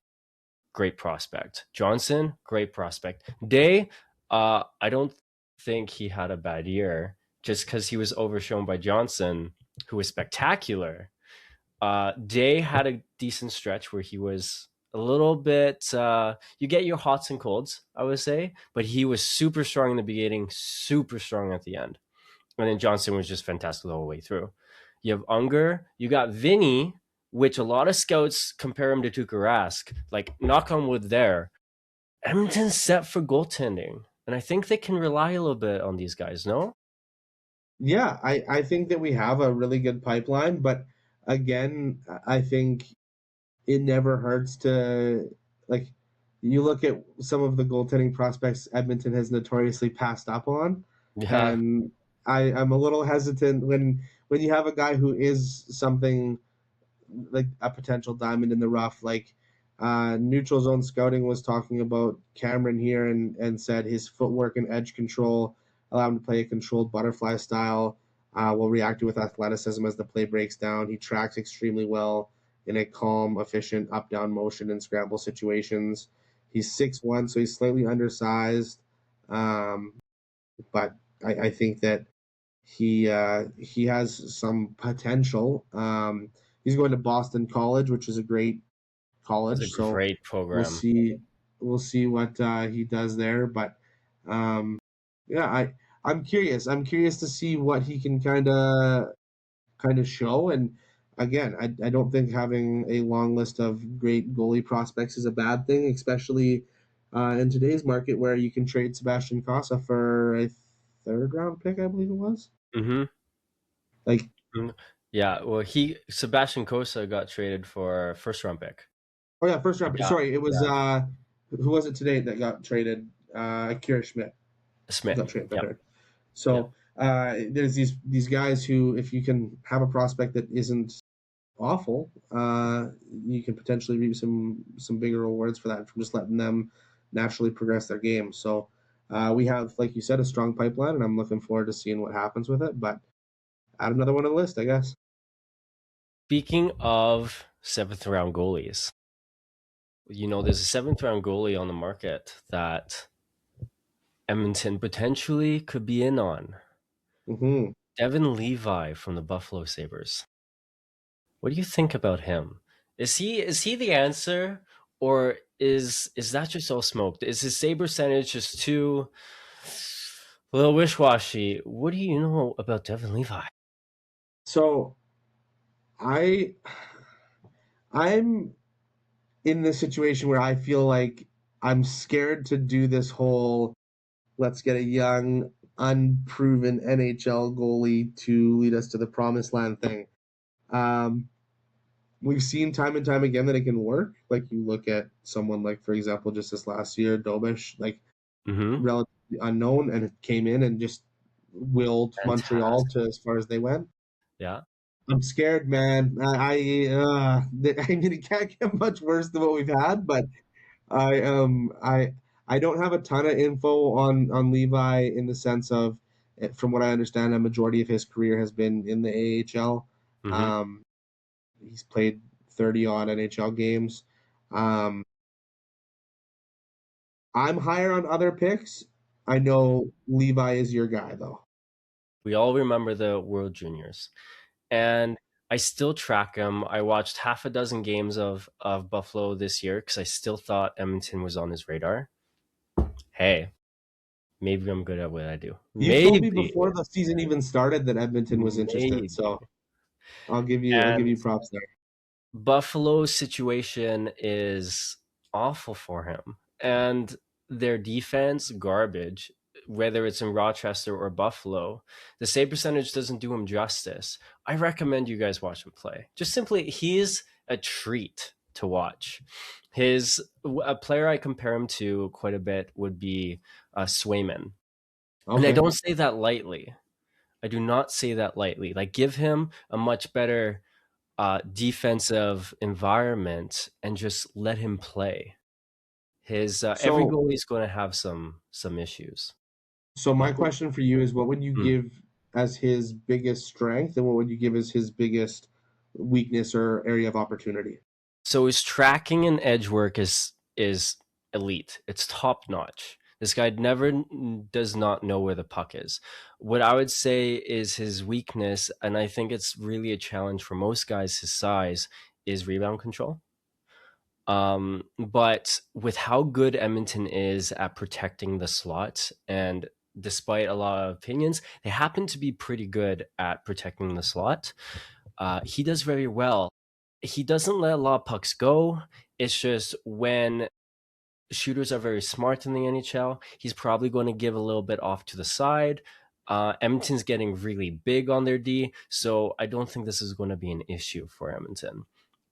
great prospect. Johnson, great prospect. Day, I don't think he had a bad year just because he was overshown by Johnson, who was spectacular. Day had a decent stretch where he was a little bit. You get your hots and colds, I would say, but he was super strong in the beginning, super strong at the end, and then Johnson was just fantastic the whole way through. You have Unger, you got Vinny, which a lot of scouts compare him to Tuukka Rask. Like, knock on wood there. Edmonton's set for goaltending, and I think they can rely a little bit on these guys. No, Yeah, I think that we have a really good pipeline, but again, I think it never hurts to, like, you look at some of the goaltending prospects Edmonton has notoriously passed up on, yeah, and I'm a little hesitant when you have a guy who is something like a potential diamond in the rough. Like, Neutral Zone Scouting was talking about Cameron here and said his footwork and edge control allow him to play a controlled butterfly style, while reacting with athleticism as the play breaks down. He tracks extremely well in a calm, efficient up down motion in scramble situations. He's 6'1", so he's slightly undersized, um, but I think that he has some potential. He's going to Boston College, which is a great that's a college. So great we'll program. see we'll see what he does there. But um, yeah, I'm curious. I'm curious to see what he can kind of show. And again, I don't think having a long list of great goalie prospects is a bad thing, especially in today's market where you can trade Sebastian Casa for a third round pick, I believe it was. Mm-hmm. Like, Yeah, well, Sebastian Cossa got traded for a first round pick. oh yeah, first round pick. Yeah, Sorry, it was yeah, who was it today that got traded? Kira Schmidt Smith. got traded for Yep, third. yep. So there's these guys who, if you can have a prospect that isn't awful, you can potentially reap some bigger rewards for that from just letting them naturally progress their game. So we have, like you said, a strong pipeline, and I'm looking forward to seeing what happens with it. But add another one to the list, I guess. Speaking of seventh round goalies, there's a seventh round goalie on the market that Edmonton potentially could be in on. Mm-hmm. Devin Levi from the Buffalo Sabres. What do you think about him? Is he the answer, or is that just all smoke? Is his save percentage just too a little wish-washy? What do you know about Devin Levi? So I I'm in this situation where I feel like I'm scared to do this whole let's get a young, unproven NHL goalie to lead us to the promised land thing. Um, we've seen time and time again that it can work. Like you look at someone like, for example, just this last year, Dobish, like Mm-hmm. relatively unknown, and it came in and just willed Montreal Fantastic. to as far as they went. Yeah. I'm scared, man. I mean, it can't get much worse than what we've had, but I don't have a ton of info on Levi in the sense of, from what I understand, a majority of his career has been in the AHL. Mm-hmm. Um, he's played 30 odd NHL games. Um, I'm higher on other picks. I know Levi is your guy though. We all remember the World Juniors, and I still track him. I watched half a dozen games of Buffalo this year because I still thought Edmonton was on his radar. Hey, maybe I'm good at what I do. You've told me Maybe, before the season even started that Edmonton was interested, maybe. so I'll give you And props there. Buffalo's situation is awful for him, and their defense garbage. Whether it's in Rochester or Buffalo, the save percentage doesn't do him justice. I recommend you guys watch him play. Just simply, he's a treat to watch. A player I compare him to quite a bit would be Swayman, and I Okay. don't say that lightly. I do not say that lightly. Like, give him a much better defensive environment and just let him play. His Every So goalie is going to have some issues. So my But question for you is, what would you mm. give as his biggest strength, and what would you give as his biggest weakness or area of opportunity? So his tracking and edge work is elite. It's top notch. This guy does not know where the puck is. What I would say is his weakness, and I think it's really a challenge for most guys his size, is rebound control. But with how good Edmonton is at protecting the slot, and despite a lot of opinions, they happen to be pretty good at protecting the slot. He does very well. He doesn't let a lot of pucks go. It's just when shooters are very smart in the NHL, he's probably going to give a little bit off to the side. Edmonton's getting really big on their D, so I don't think this is going to be an issue for Edmonton.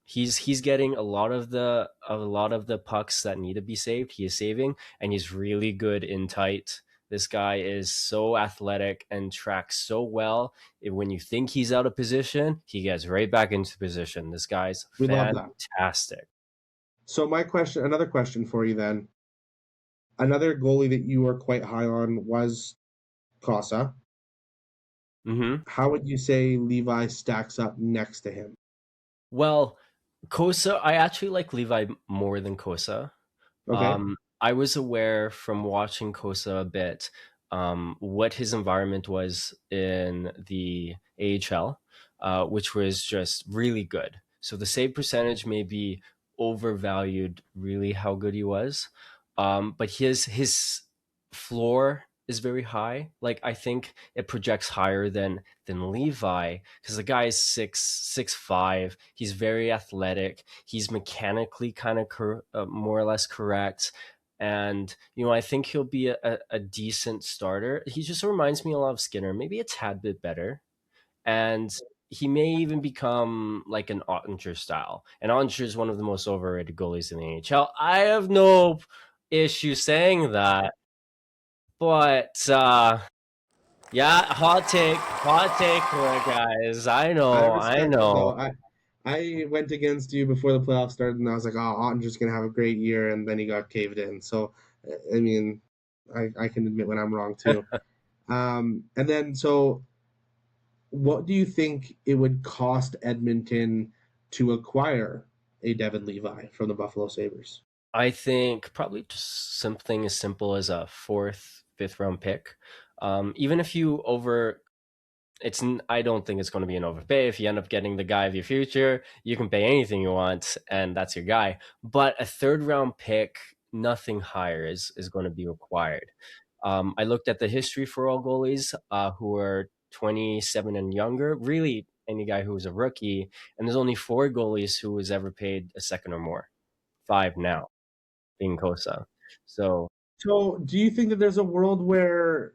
He's getting a lot of the pucks that need to be saved. He is saving, and he's really good in tight. This guy is so athletic and tracks so well. When you think he's out of position, he gets right back into position. This guy's We love that. fantastic. So another question for you then. Another goalie that you were quite high on was Casa. Hmm. How would you say Levi stacks up next to him? Well, Kosa, I actually like Levi more than Kosa. Okay. I was aware from watching Kosa a bit what his environment was in the AHL, which was just really good. So the save percentage may be overvalued, really how good he was, but his floor is very high. Like I think it projects higher than Levi because the guy is 6'5". He's very athletic. He's mechanically kind of more or less correct. And I think he'll be a decent starter. He just reminds me a lot of Skinner, maybe a tad bit better. And he may even become like an Ottinger style. And Ottinger is one of the most overrated goalies in the NHL. I have no issue saying that, but yeah, hot take, guys. I I know, I respect it though. know. I went against you before the playoffs started, and I was like, "Oh, Ottinger's gonna have a great year," and then he got caved in. So, I mean, I can admit when I'm wrong too. And then so, what do you think it would cost Edmonton to acquire a Devin Levi from the Buffalo Sabres? I think probably just something as simple as a fourth, fifth round pick. Even if you over I don't think it's going to be an overpay. If you end up getting the guy of your future, you can pay anything you want, and that's your guy. But a third round pick, nothing higher is going to be required. I looked at the history for all goalies who are 27 and younger. Really, any guy who was a rookie, and there's only 4 goalies who was ever paid a second or more. 5 now, being Kosa. So So, do you think that there's a world where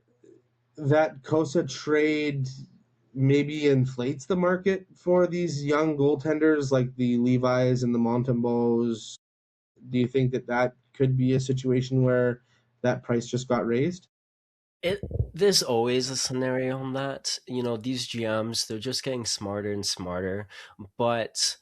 that Kosa trade maybe inflates the market for these young goaltenders like the Levi's and the Montembeaus? Do you think that that could be a situation where that price just got raised? it there's always a scenario on that. These GMs, they're just getting smarter and smarter. But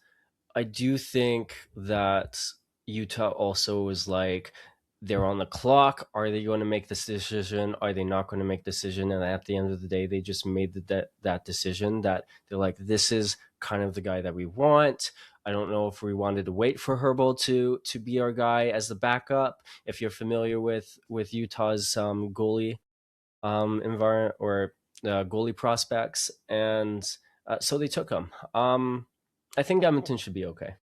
I do think that Utah also is like they're on the clock. Are they going to make this decision? Are they not going to make the decision? And at the end of the day, they just made that decision that they're like, this is kind of the guy that we want. I don't know if we wanted to wait for Herbold to be our guy as the backup. If you're familiar with Utah's goalie environment or goalie prospects, and so they took him. I think Edmonton should be okay.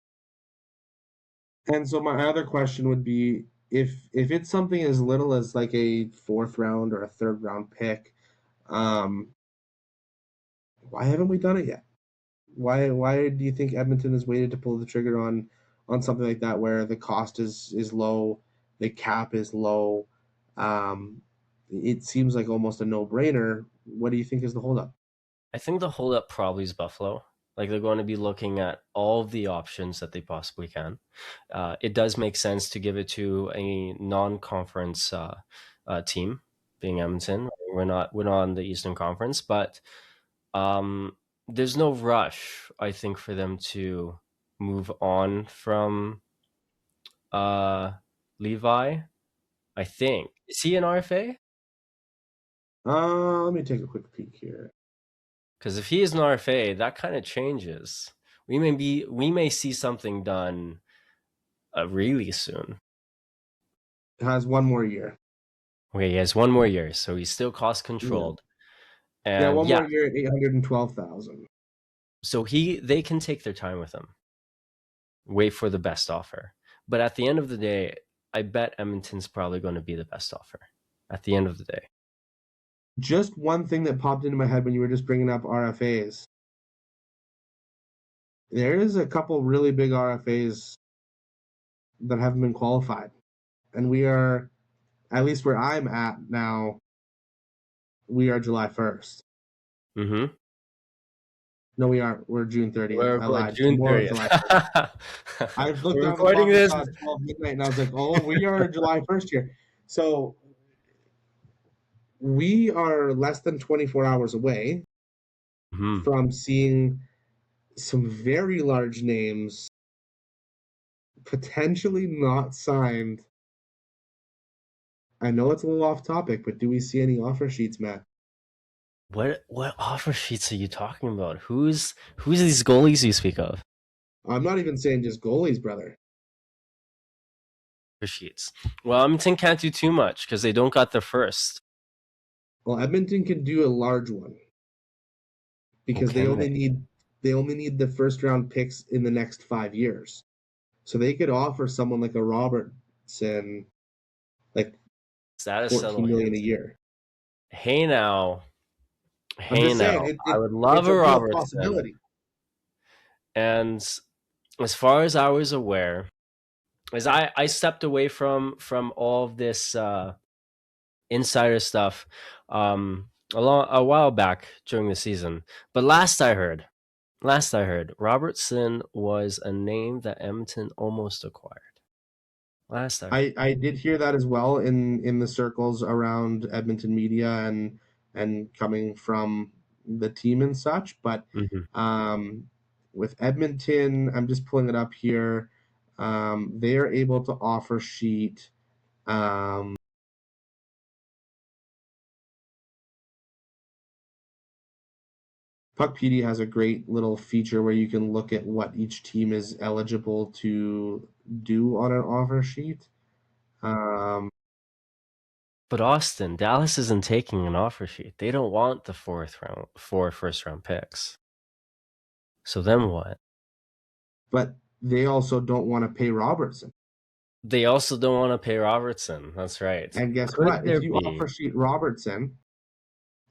And so my other question would be if it's something as little as like a fourth round or a third round pick, um, why haven't we done it yet? Why do you think Edmonton has waited to pull the trigger on something like that where the cost is low, the cap is low? Um, it seems like almost a no brainer. What do you think is the holdup? I think the holdup probably is Buffalo. Like they're going to be looking at all of the options that they possibly can. It does make sense to give it to a non-conference team, being Edmonton. We're not in the Eastern Conference, but um, there's no rush. I think for them to move on from uh, Levi. I think is he an RFA? Let me take a quick peek here. Because if he is an RFA, that kind of changes. We may see something done really soon. It has one more year. Okay, he has one more year, so he's still cost Yeah, controlled, yeah, and one yeah, more year at 812,000. so they can take their time with him, wait for the best offer. But at the end of the day, I bet Edmonton's probably going to be the best offer. At the end of the day, Just one thing that popped into my head when you were just bringing up RFAs. There is a couple really big RFAs that haven't been qualified, and we are, at least where I'm at now, we are July 1st. mm-hmm. No, we aren't. We're June 30th. We're I recording lied. June Tomorrow's 30th. July 1st. I looked We're down the recording clock and this. saw 12 midnight, and I was like, oh, we are July 1st here. So we are less than 24 hours away Mhm. from seeing some very large names potentially not signed. I know it's a little off topic, but do we see any offer sheets, Matt? What offer sheets are you talking about? Who's these goalies you speak of? I'm not even saying just goalies, brother. Offer sheets. Well, Edmonton can't do too much because they don't got their first. Well, Edmonton can do a large one Well, because can they? they only need the first round picks in the next 5 years. So they could offer someone like a Robertson like Is that a 14 subtle million hint? a year. Hey now, I'm hey just saying now. it, I it would love it's a a real Robertson. possibility. And as far as I was aware, as I stepped away from all of this insider stuff a while back during the season. But last I heard, Robertson was a name that Edmonton almost acquired. Last I heard. I did hear that as well in the circles around Edmonton media and coming from the team and such. But Mhm. um, with Edmonton, I'm just pulling it up here. They are able to offer sheet. Um, Puck PD has a great little feature where you can look at what each team is eligible to do on an offer sheet. Um, But Austin, Dallas isn't taking an offer sheet. They don't want the four first round picks. So then what? but they also don't want to pay Robertson. They also don't want to pay Robertson. That's right. And guess Could what? If there you be? offer sheet Robertson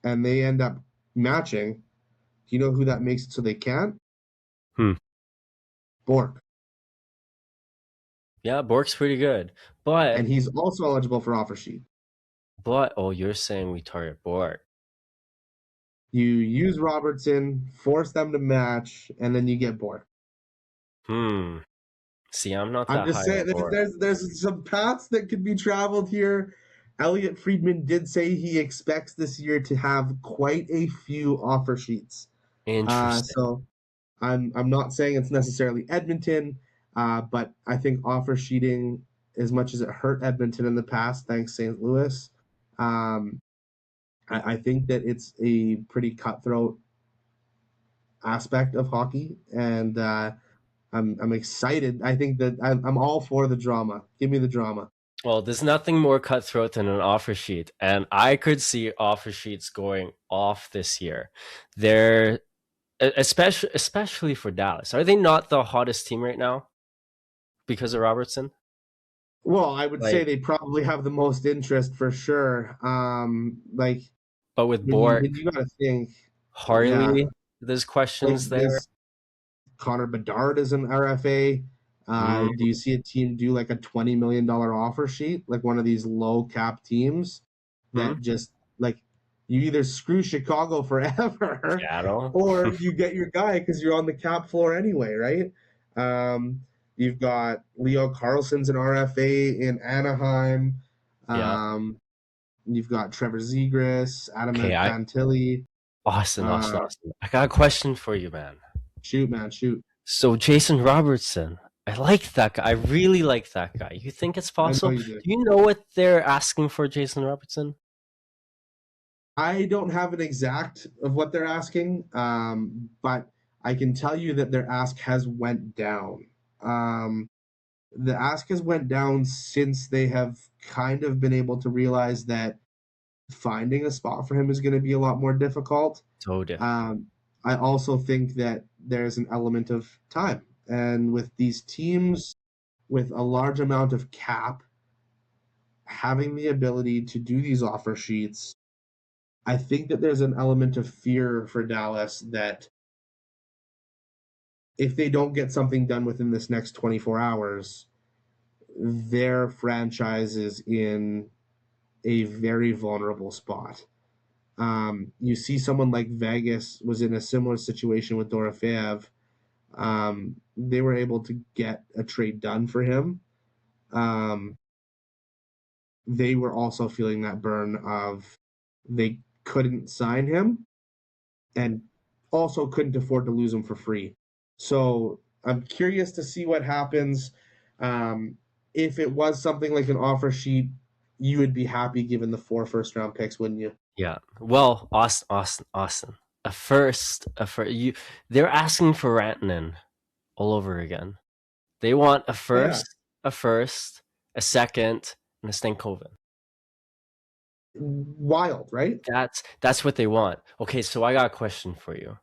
and they end up matching, do you know who that makes it so they can't? Hmm. Bork. Yeah, Bork's pretty good. And But he's also eligible for offer sheet. oh, you're saying we target Bork. You use Robertson, force them to match, and then you get Bork. Hmm. See, I'm not I'm that just high saying on Bork. there's some paths that could be traveled here. Elliot Friedman did say he expects this year to have quite a few offer sheets. Interesting. So I'm not saying it's necessarily Edmonton, but I think offer sheeting, as much as it hurt Edmonton in the past, thanks St. Louis, um, I think that it's a pretty cutthroat aspect of hockey, and I'm excited. I think that I'm all for the drama. Give me the drama. Well, there's nothing more cutthroat than an offer sheet, and I could see offer sheets going off this year. They're especially for Dallas. Are they not the hottest team right now because of Robertson? Well, I would say Like, they probably have the most interest for sure. Like but with when you Bork, got to think, yeah, Harley, there's like questions there. this Connor Bedard is an RFA. Mm, Do you see a team do like a $20 million offer sheet, like one of these low cap teams hmm. that just like you either screw Chicago forever Seattle. or you get your guy because you're on the cap floor anyway, right? You've got Leo Carlson's an RFA in Anaheim. Yeah. Um, you've got Trevor Zegras, Adam Okay. Fantilli. Uh, Austin. I got a question for you, man. Shoot, man, shoot. So Jason Robertson, I like that guy. I really like that guy. You think it's I know possible? you Do do. you know what they're asking for Jason Robertson? I don't have an exact of what they're asking, but I can tell you that their ask has went down. Um, the ask has went down since they have kind of been able to realize that finding a spot for him is going to be a lot more difficult. So difficult. Um, I also think that there's an element of time, and with these teams with a large amount of cap, having the ability to do these offer sheets, I think that there's an element of fear for Dallas that if they don't get something done within this next 24 hours, their franchise is in a very vulnerable spot. You see someone like Vegas was in a similar situation with Dorofeev. They were able to get a trade done for him. Um, they were also feeling that burn of they couldn't sign him and also couldn't afford to lose him for free. So I'm curious to see what happens. Um, if it was something like an offer sheet, you would be happy given the 4 first round picks, wouldn't you? Yeah. Well, Austin. A first. They're asking for Rantanen all over again. They want Oh yeah, a first, a second, and a Stankoven. wild, right? That's what they want. Okay, so I got a question for you.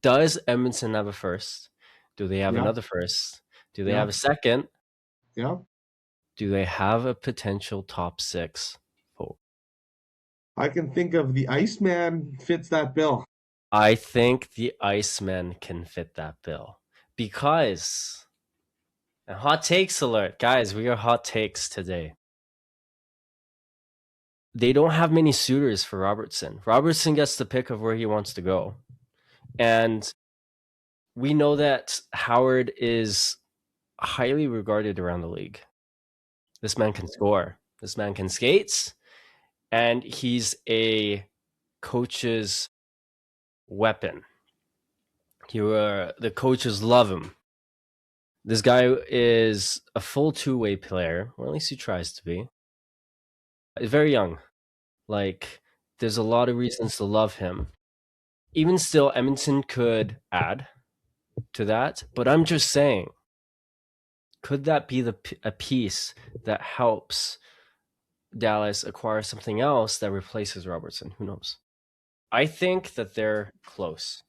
Does Edmonton have a first? Do they have Yeah, another first? Do they yeah, have a second? yeah. Do they have a potential top six vote? I can think of the Iceman fits that bill. I think the Iceman can fit that bill because, and hot takes alert, guys, we are hot takes today. They don't have many suitors for Robertson. Robertson gets the pick of where he wants to go. And we know that Howard is highly regarded around the league. This man can score. This man can skate. And he's a coach's weapon. The coaches love him. This guy is a full two-way player, or at least he tries to be. He's very young. Like, there's a lot of reasons to love him. Even still, Edmonton could add to that, but I'm just saying, could that be a piece that helps Dallas acquire something else that replaces Robertson? Who knows? I think that they're close.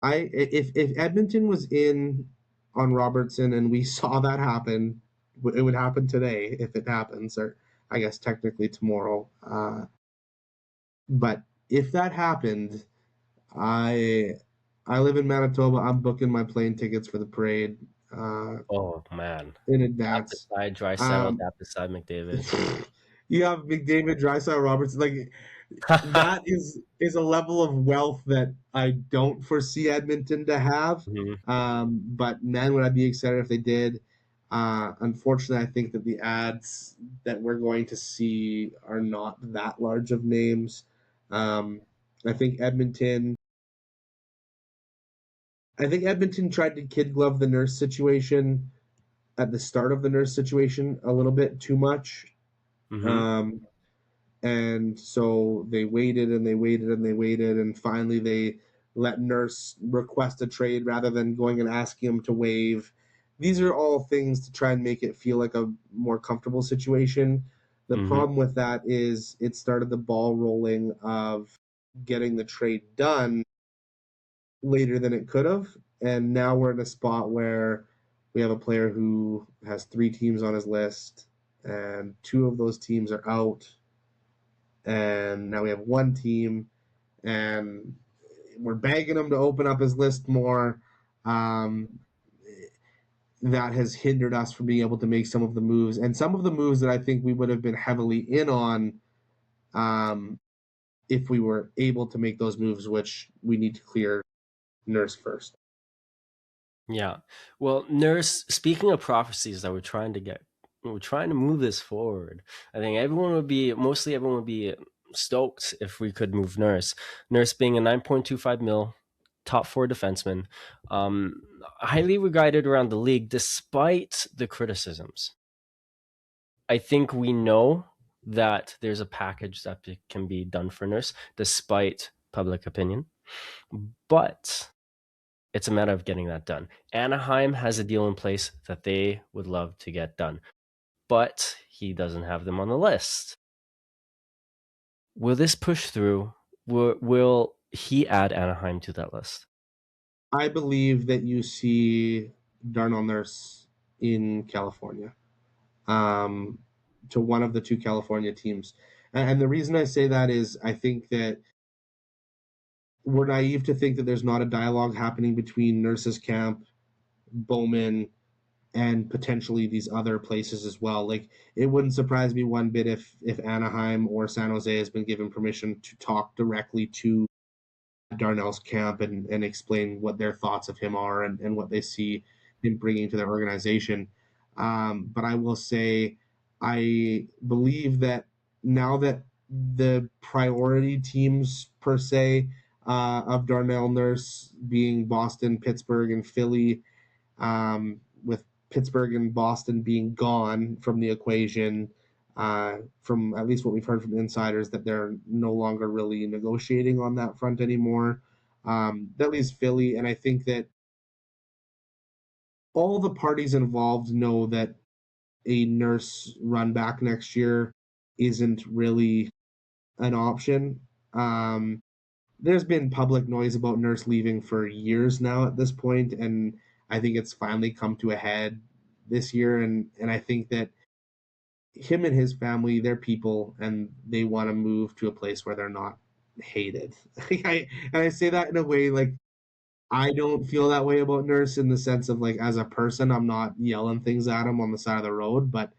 If Edmonton was in on Robertson and we saw that happen, it would happen today if it happens, or I guess technically tomorrow. But if that happened, I live in Manitoba. I'm booking my plane tickets for the parade Oh man, in that advance. beside Draisaitl, Um, that beside McDavid. you have McDavid, Draisaitl, Robertson. Like that is a level of wealth that I don't foresee Edmonton to have. Mhm. But man, would I be excited if they did. Unfortunately, I think that the ads that we're going to see are not that large of names. Um, I think Edmonton. I think Edmonton tried to kid glove the Nurse situation at the start of the Nurse situation a little bit too much. Mhm. Um, and so they waited and they waited and they waited, and finally they let Nurse request a trade rather than going and asking him to waive. These are all things to try and make it feel like a more comfortable situation. The Mhm. problem with that is it started the ball rolling of getting the trade done later than it could have, and now we're in a spot where we have a player who has 3 teams on his list, and 2 of those teams are out, and now we have 1 team, and we're begging him to open up his list more. Um, that has hindered us from being able to make some of the moves, and some of the moves that I think we would have been heavily in on um, if we were able to make those moves, which we need to clear Nurse first. Yeah. Well, Nurse, speaking of prophecies that we're trying to move this forward. I think mostly everyone would be stoked if we could move Nurse. Nurse being a 9.25 mil top 4 defenseman, highly regarded around the league despite the criticisms. I think we know that there's a package that can be done for Nurse despite public opinion. But it's a matter of getting that done. Anaheim has a deal in place that they would love to get done, but he doesn't have them on the list. Will this push through? Will he add Anaheim to that list? I believe that you see Darnell Nurse in California, um, to one of the 2 California teams. And the reason I say that is I think that we're naive to think that there's not a dialogue happening between Nurse's camp, Bowman, and potentially these other places as well. Like it wouldn't surprise me one bit if Anaheim or San Jose has been given permission to talk directly to Darnell's camp and explain what their thoughts of him are and what they see him bringing to their organization. But I will say, I believe that now that the priority teams per se of Darnell Nurse being Boston, Pittsburgh, and Philly, with Pittsburgh and Boston being gone from the equation, from at least what we've heard from insiders, that they're no longer really negotiating on that front anymore. That leaves Philly, and I think that all the parties involved know that a Nurse run back next year isn't really an option. There's been public noise about Nurse leaving for years now at this point, and I think it's finally come to a head this year. And I think that him and his family, they're people, and they want to move to a place where they're not hated. And I say that in a way like I don't feel that way about Nurse in the sense of like as a person, I'm not yelling things at him on the side of the road, but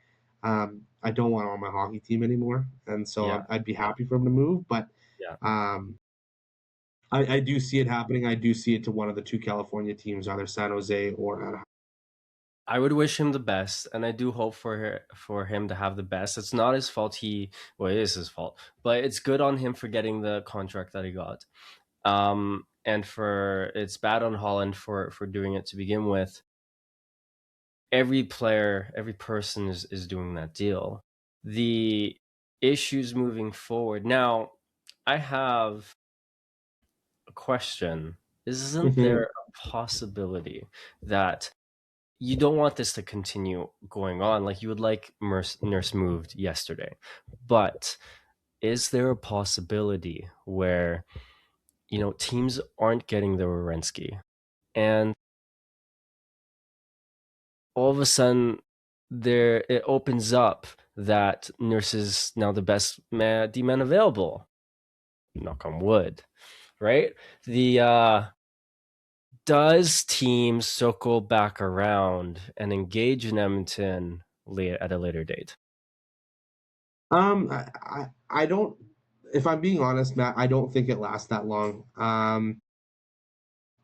I don't want him on my hockey team anymore, and so Yeah, I'd be happy for him to move. But yeah. um, I do see it happening. I do see it to one of the two California teams, either San Jose or Anaheim. I would wish him the best, and I do hope for him to have the best. It's not his fault. Well, it is his fault, but it's good on him for getting the contract that he got. And for it's bad on Holland for doing it to begin with. Every player, every person is doing that deal. The issues moving forward. Now, I have a question. Isn't Mm-hmm. there a possibility that you don't want this to continue going on? Like you would like Nurse moved yesterday, but is there a possibility where teams aren't getting the Werenski, and all of a sudden there it opens up that Nurse is now the best D-man available? Knock on wood, right? The Does teams circle back around and engage in Edmonton at a later date? I don't. If I'm being honest, Matt, I don't think it lasts that long.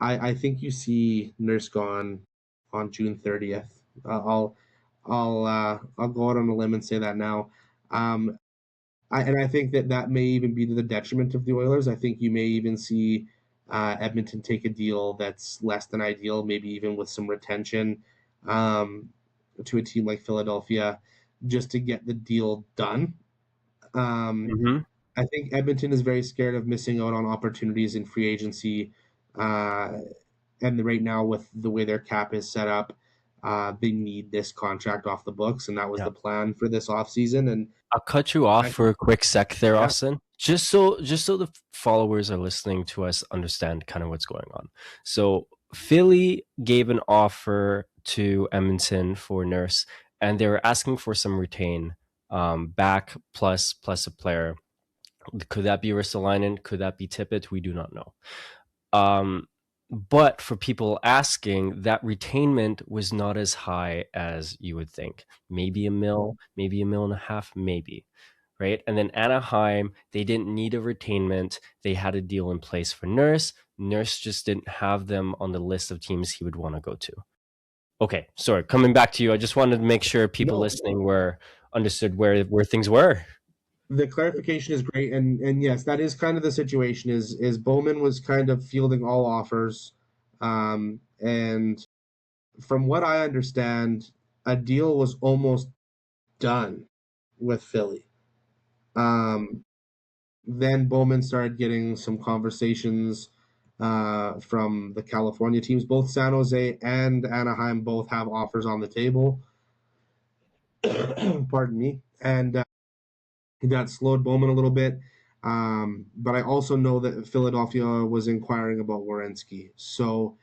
I think you see Nurse gone on June 30th. I'll go out on a limb and say that now. Um, and I think that that may even be to the detriment of the Oilers. I think you may even see Edmonton take a deal that's less than ideal, maybe even with some retention um, to a team like Philadelphia, just to get the deal done. Um, Mm-hmm. I think Edmonton is very scared of missing out on opportunities in free agency. Uh, and right now, with the way their cap is set up, they need this contract off the books, and that was Yeah. the plan for this offseason. And I'll cut you off I, for a quick sec there, yeah, Austin. Just so the followers are listening to us understand kind of what's going on. So Philly gave an offer to Edmonton for Nurse, and they were asking for some retain back plus a player. Could that be Ristolainen? Could that be Tippett? We do not know. Um, but for people asking, that retainment was not as high as you would think. Maybe a mil, maybe a mil and a half, maybe. Right. And then Anaheim, they didn't need a retainment. They had a deal in place for Nurse. Nurse just didn't have them on the list of teams he would want to go to. Okay. Sorry. Coming back to you. I just wanted to make sure people no, listening were understood where things were. the clarification is great, and yes, that is kind of the situation. Is Bowman was kind of fielding all offers, and from what I understand, a deal was almost done with Philly. Um, then Bowman started getting some conversations from the California teams. Both San Jose and Anaheim both have offers on the table. Pardon me, and that slowed Bowman a little bit. But I also know that Philadelphia was inquiring about Werenski. So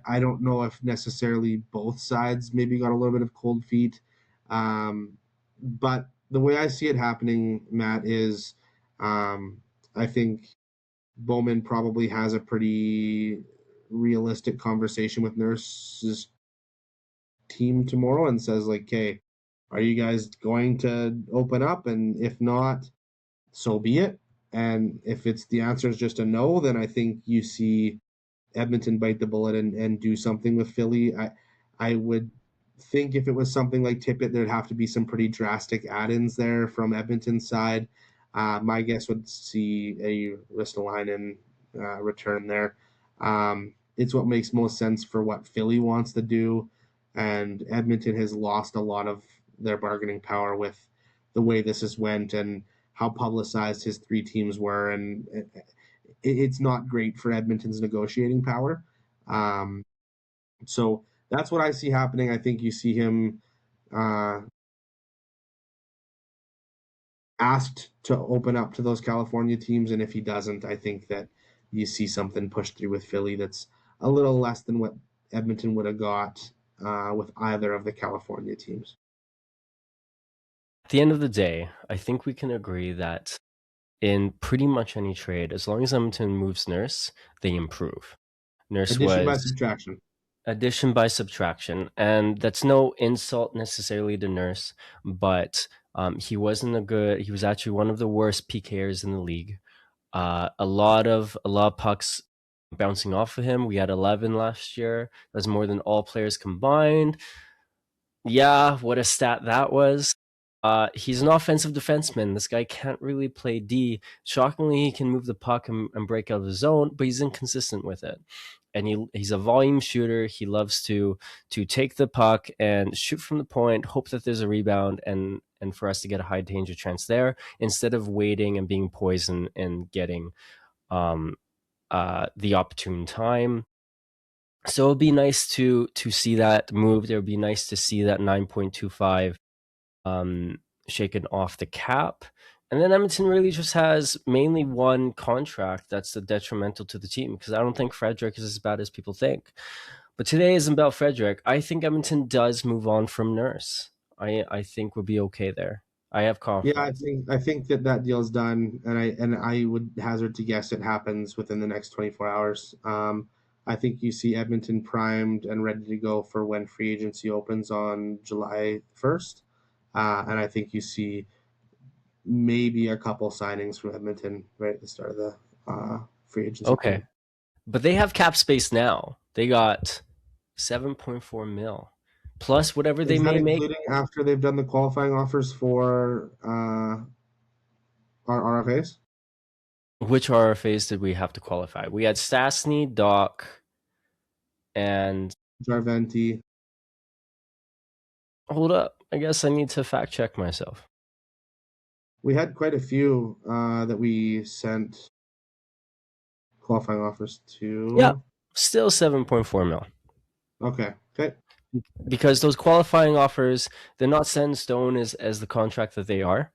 I don't know if necessarily both sides maybe got a little bit of cold feet. But the way I see it happening, Matt, is I think Bowman probably has a pretty realistic conversation with Nurse's team tomorrow and says, like, hey, are you guys going to open up? And if not, so be it. And if it's the answer is just a no, then I think you see Edmonton bite the bullet and do something with Philly. I would think if it was something like Tippett, there'd have to be some pretty drastic add-ins there from Edmonton's side. My guess would see a Ristolainen return there. It's what makes most sense for what Philly wants to do, and Edmonton has lost a lot of their bargaining power with the way this has went and how publicized his three teams were, and it's not great for Edmonton's negotiating power. Um, so that's what I see happening. I think you see him uh, asked to open up to those California teams, and if he doesn't, I think that you see something pushed through with Philly that's a little less than what Edmonton would have got with either of the California teams. At the end of the day, I think we can agree that in pretty much any trade, as long as Edmonton moves Nurse, they improve. Nurse Addition by was subtraction. addition by subtraction, and that's no insult necessarily to Nurse, but he wasn't a good. He was actually one of the worst PKers in the league. A lot of pucks bouncing off of him. We had 11 last year. That's more than all players combined. Yeah, what a stat that was. He's an offensive defenseman. This guy can't really play D. Shockingly, he can move the puck and break out of the zone, but he's inconsistent with it. And he's a volume shooter. He loves to take the puck and shoot from the point, hope that there's a rebound, and for us to get a high danger chance there, instead of waiting and being poisoned and getting the opportune time. So it'd be nice to see that moved. It would be nice to see that 9.25 shaken off the cap. And then Edmonton really just has mainly one contract that's detrimental to the team, because I don't think Frederic is as bad as people think. But today isn't about Frederic. I think Edmonton does move on from Nurse. I think we'll be okay there. I have confidence. Yeah, I think that deal's done, and I would hazard to guess it happens within the next 24 hours. I think you see Edmonton primed and ready to go for when free agency opens on July 1st, and I think you see maybe a couple signings from Edmonton right at the start of the free agency. Okay, period. but they have cap space now. They got 7.4 mil plus whatever they Is that may make. including after they've done the qualifying offers for our RFAs? Which RFAs did we have to qualify? We had Stastny, Doc, and Jarventi. hold up. I guess I need to fact check myself. We had quite a few that we sent qualifying offers to. Yeah, still 7.4 mil. Okay. Because those qualifying offers, they're not set in stone as the contract that they are.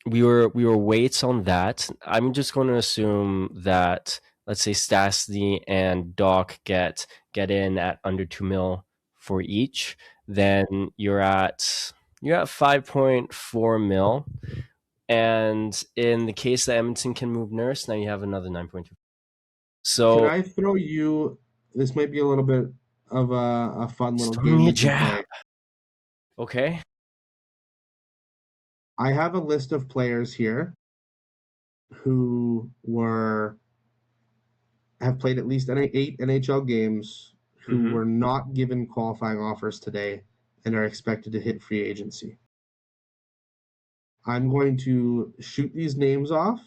We were weights on that. I'm just going to assume that, let's say, Stastny and Doc get in at under 2 mil for each. Then you're at 5.4 mil. And in the case that Edmonton can move Nurse, now you have another 9.2. So can I throw you? This might be a little bit of a fun little throw game me a you can play. jab. Okay. I have a list of players here who have played at least 8 NHL games who were not given qualifying offers today and are expected to hit free agency. I'm going to shoot these names off,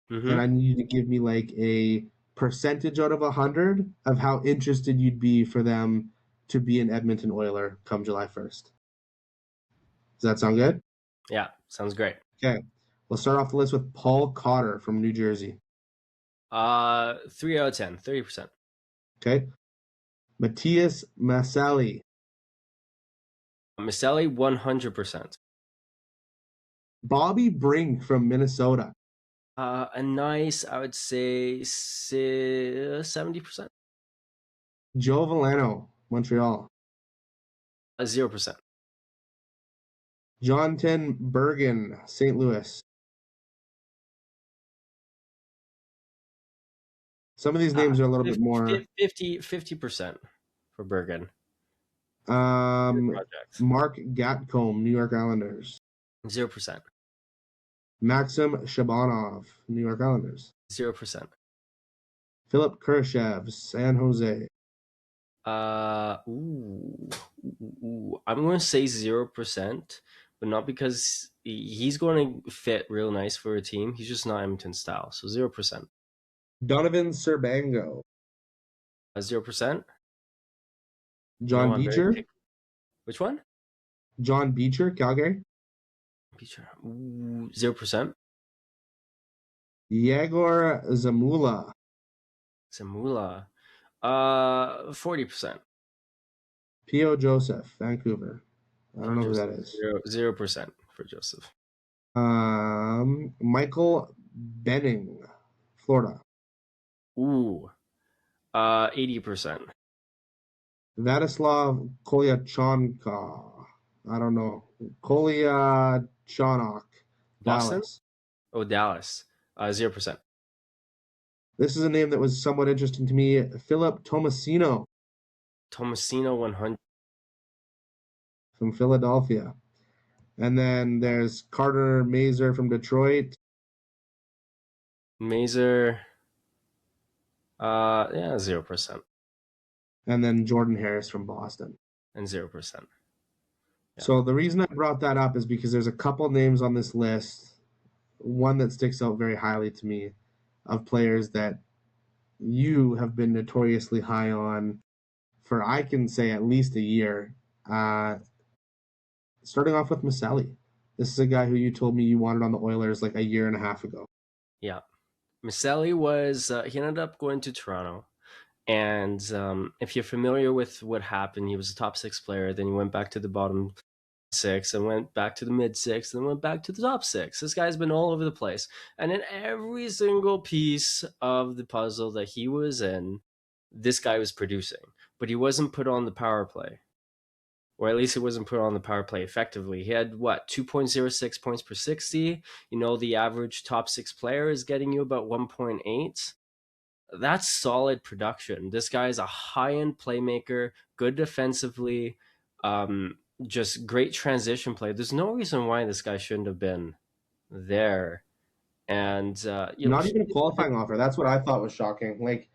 and I need you to give me like a percentage out of 100 of how interested you'd be for them to be an Edmonton Oiler come July 1st. Does that sound good? Yeah, sounds great. Okay. We'll start off the list with Paul Cotter from New Jersey. 3 out of 10, 30%. Okay. Matthias Maselli. Maselli, 100%. Bobby Brink from Minnesota. A nice, I would say, 70%. Joe Veleno, Montreal. 0%. Jonathan Bergen, St. Louis. Some of these names are a little bit more. 50% for Bergen. Mark Gatcomb, New York Islanders. 0%. Maxim Shabanov, New York Islanders. 0%. Philip Khrushchev, San Jose. I'm going to say 0%, but not because he's going to fit real nice for a team. He's just not Edmonton style, so 0%. Donovan Serbango. 0%. John Beecher. Which one? John Beecher, Calgary. Beecher. 0%. Yegor Zamula. 40%. P.O. Joseph, Vancouver. I don't know who that is. 0% for Joseph. Michael Benning, Florida. 80%. Vladislav Kolyachonka, I don't know. Chanok, Boston? Dallas. Oh, Dallas. 0%. This is a name that was somewhat interesting to me. Philip Tomasino Tomasino 100. from Philadelphia. And then there's Carter Mazer from Detroit. Mazer. Yeah, 0%. And then Jordan Harris from Boston. And 0%. Yeah. So the reason I brought that up is because there's a couple names on this list. One that sticks out very highly to me of players that you have been notoriously high on for, I can say, at least a year. Starting off with Maselli. This is a guy who you told me you wanted on the Oilers like a year and a half ago. Yeah. Maselli was, he ended up going to Toronto. And if you're familiar with what happened, he was a top six player. Then he went back to the bottom six and went back to the mid six, and then went back to the top six. This guy's been all over the place. And in every single piece of the puzzle that he was in, this guy was producing. But he wasn't put on the power play. Or at least it wasn't put on the power play effectively. He had what, 2.06 points per 60. You know, the average top six player is getting you about 1.8. That's solid production. This guy is a high-end playmaker, good defensively, just great transition play. There's no reason why this guy shouldn't have been there. And Not even a qualifying offer. That's what I thought was shocking. Like,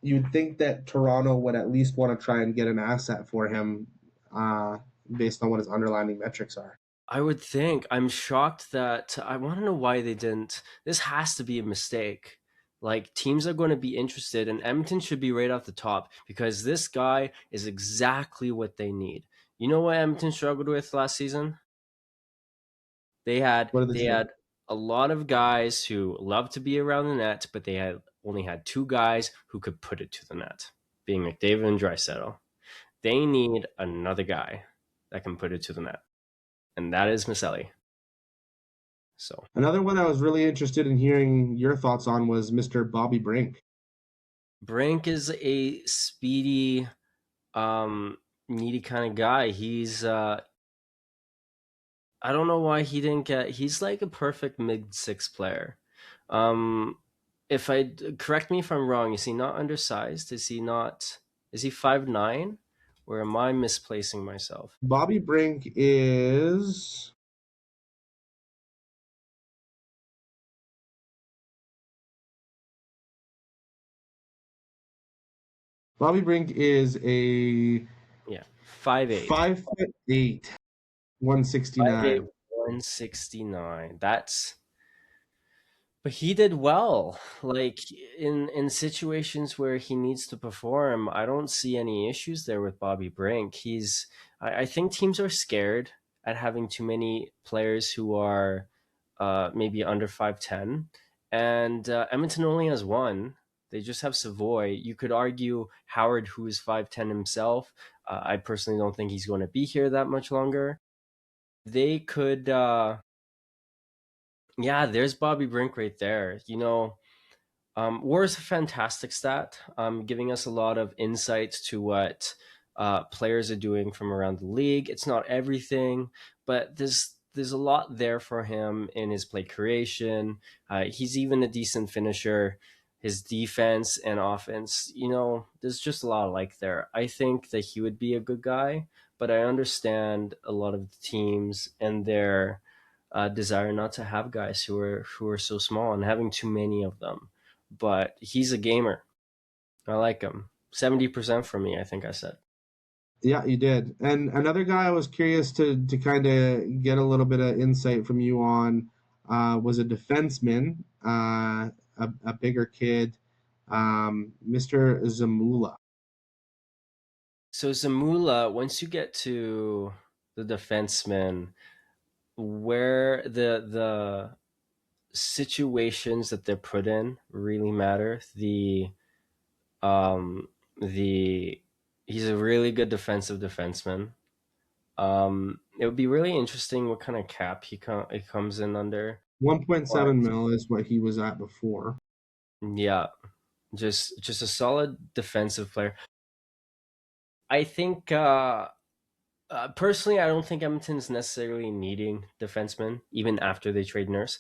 you'd think that Toronto would at least want to try and get an asset for him uh, based on what his underlying metrics are. I would think. I'm shocked that I want to know why they didn't. This has to be a mistake. Like, teams are going to be interested, and Edmonton should be right off the top because this guy is exactly what they need. You know what Edmonton struggled with last season? They had What did they they say? had a lot of guys who loved to be around the net, but they had only had two guys who could put it to the net, being McDavid and Draisaitl. They need another guy that can put it to the net, and that is Maselli. So Another one I was really interested in hearing your thoughts on was Mr. Bobby Brink. Brink is a speedy, needy kind of guy. He's I don't know why he didn't get. He's like a perfect mid six player. Um, if I correct me if I'm wrong, is he not undersized? Is he not? Is he 5'9"? Or am I misplacing myself? Bobby Brink is Bobby Brink is a Yeah, 5'8". 5'8", 5'8", 169. 169. But he did well. Like in situations where he needs to perform, I don't see any issues there with Bobby Brink. I think teams are scared at having too many players who are maybe under 5'10", and Edmonton only has one. They just have Savoy. You could argue Howard, who is 5'10" himself. I personally don't think he's going to be here that much longer. They could. Yeah, there's Bobby Brink right there. You know, WAR is a fantastic stat, giving us a lot of insights to what players are doing from around the league. It's not everything, but there's a lot there for him in his play creation. He's even a decent finisher. His defense and offense, you know, there's just a lot of like there. I think that he would be a good guy, but I understand a lot of the teams and their desire not to have guys who are so small and having too many of them. But he's a gamer. I like him. 70% for me, I think I said. Yeah, you did. And another guy I was curious to kind of get a little bit of insight from you on was a defenseman, a bigger kid, Mr. Zamula. So Zamula, once you get to the defenseman, where the situations that they're put in really matter. Um the he's a really good defensive defenseman. It would be really interesting what kind of cap he comes in under. 1.7 But mil is what he was at before. yeah, just a solid defensive player. I think Personally, I don't think Edmonton's necessarily needing defensemen even after they trade Nurse.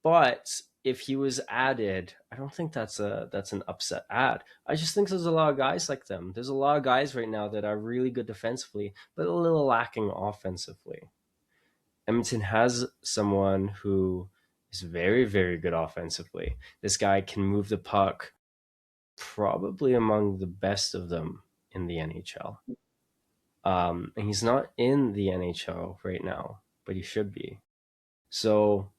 But if he was added, I don't think that's an upset add. I just think there's a lot of guys like them. There's a lot of guys right now that are really good defensively, but a little lacking offensively. Edmonton has someone who is very, very good offensively. This guy can move the puck, probably among the best of them in the NHL. And he's not in the NHL right now, but he should be. So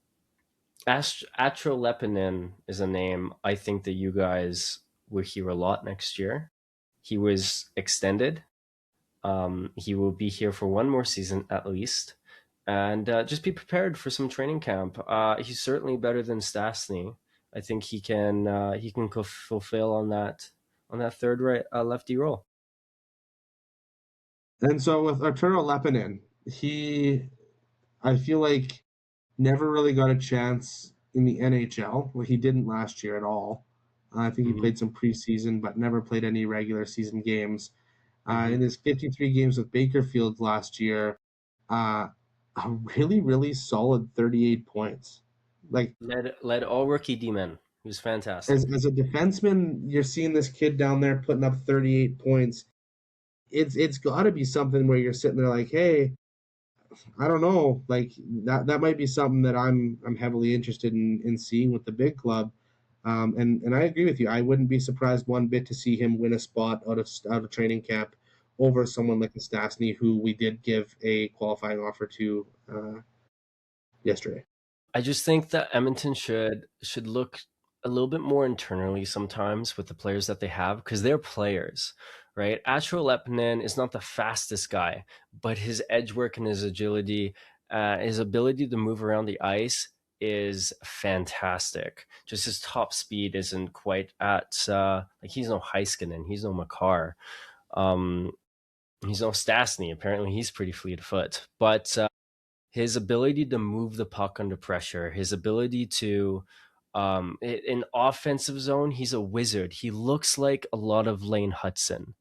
Atro Lepinin is a name I think that you guys will hear a lot next year. He was extended. He will be here for one more season at least, and just be prepared for some training camp. He's certainly better than Stastny. I think he can fulfill on that third right lefty role. And so with Arturo Lepinin, he, I feel like, never really got a chance in the NHL. Well, he didn't last year at all. I think he Mm-hmm. played some preseason, but never played any regular season games. Mm-hmm. In his 53 games with Bakerfield last year, uh, a really, really solid 38 points. Like, Led all rookie D-men. He was fantastic. as a defenseman, you're seeing this kid down there putting up 38 points. It's got to be something where you're sitting there like, hey, I don't know, like that might be something that I'm heavily interested in seeing with the big club. And I agree with you. I wouldn't be surprised one bit to see him win a spot out of training camp over someone like Stastny, who we did give a qualifying offer to yesterday. I just think that Edmonton should look a little bit more internally sometimes with the players that they have because they're players, right? Astro Lepinen is not the fastest guy, but his edge work and his agility, his ability to move around the ice is fantastic. Just his top speed isn't quite at like he's no Heiskanen, he's no Makar, um, he's no Stastny. Apparently, he's pretty fleet of foot, but his ability to move the puck under pressure, his ability to in offensive zone, he's a wizard. He looks like a lot of Lane Hudson,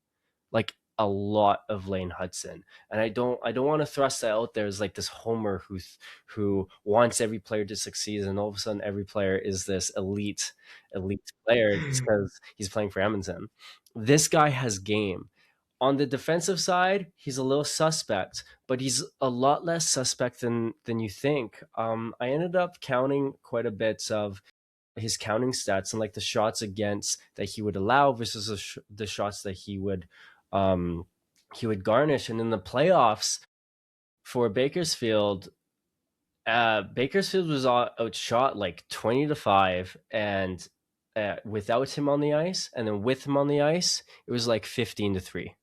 like a lot of Lane Hudson. And I don't want to thrust that out there as like this homer who wants every player to succeed, and all of a sudden every player is this elite player just because he's playing for Edmonton. This guy has game. On the defensive side, he's a little suspect, but he's a lot less suspect than you think. I ended up counting quite a bit of his counting stats and like the shots against that he would allow versus the shots that um, he would garnish. And in the playoffs for Bakersfield, Bakersfield was outshot like 20-5, and without him on the ice, and then with him on the ice, it was like 15-3.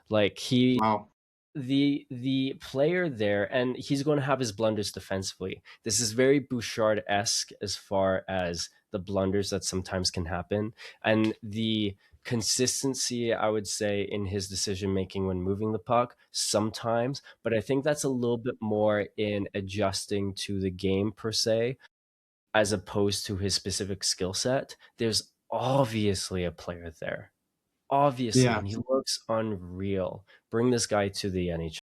Like Wow. the player there, and he's going to have his blunders defensively. This is very Bouchard esque as far as the blunders that sometimes can happen, and the consistency I would say in his decision making when moving the puck sometimes. But I think that's a little bit more in adjusting to the game per se, as opposed to his specific skill set. There's obviously a player there, obviously, Yeah. and he looks unreal. Bring this guy to the NHL.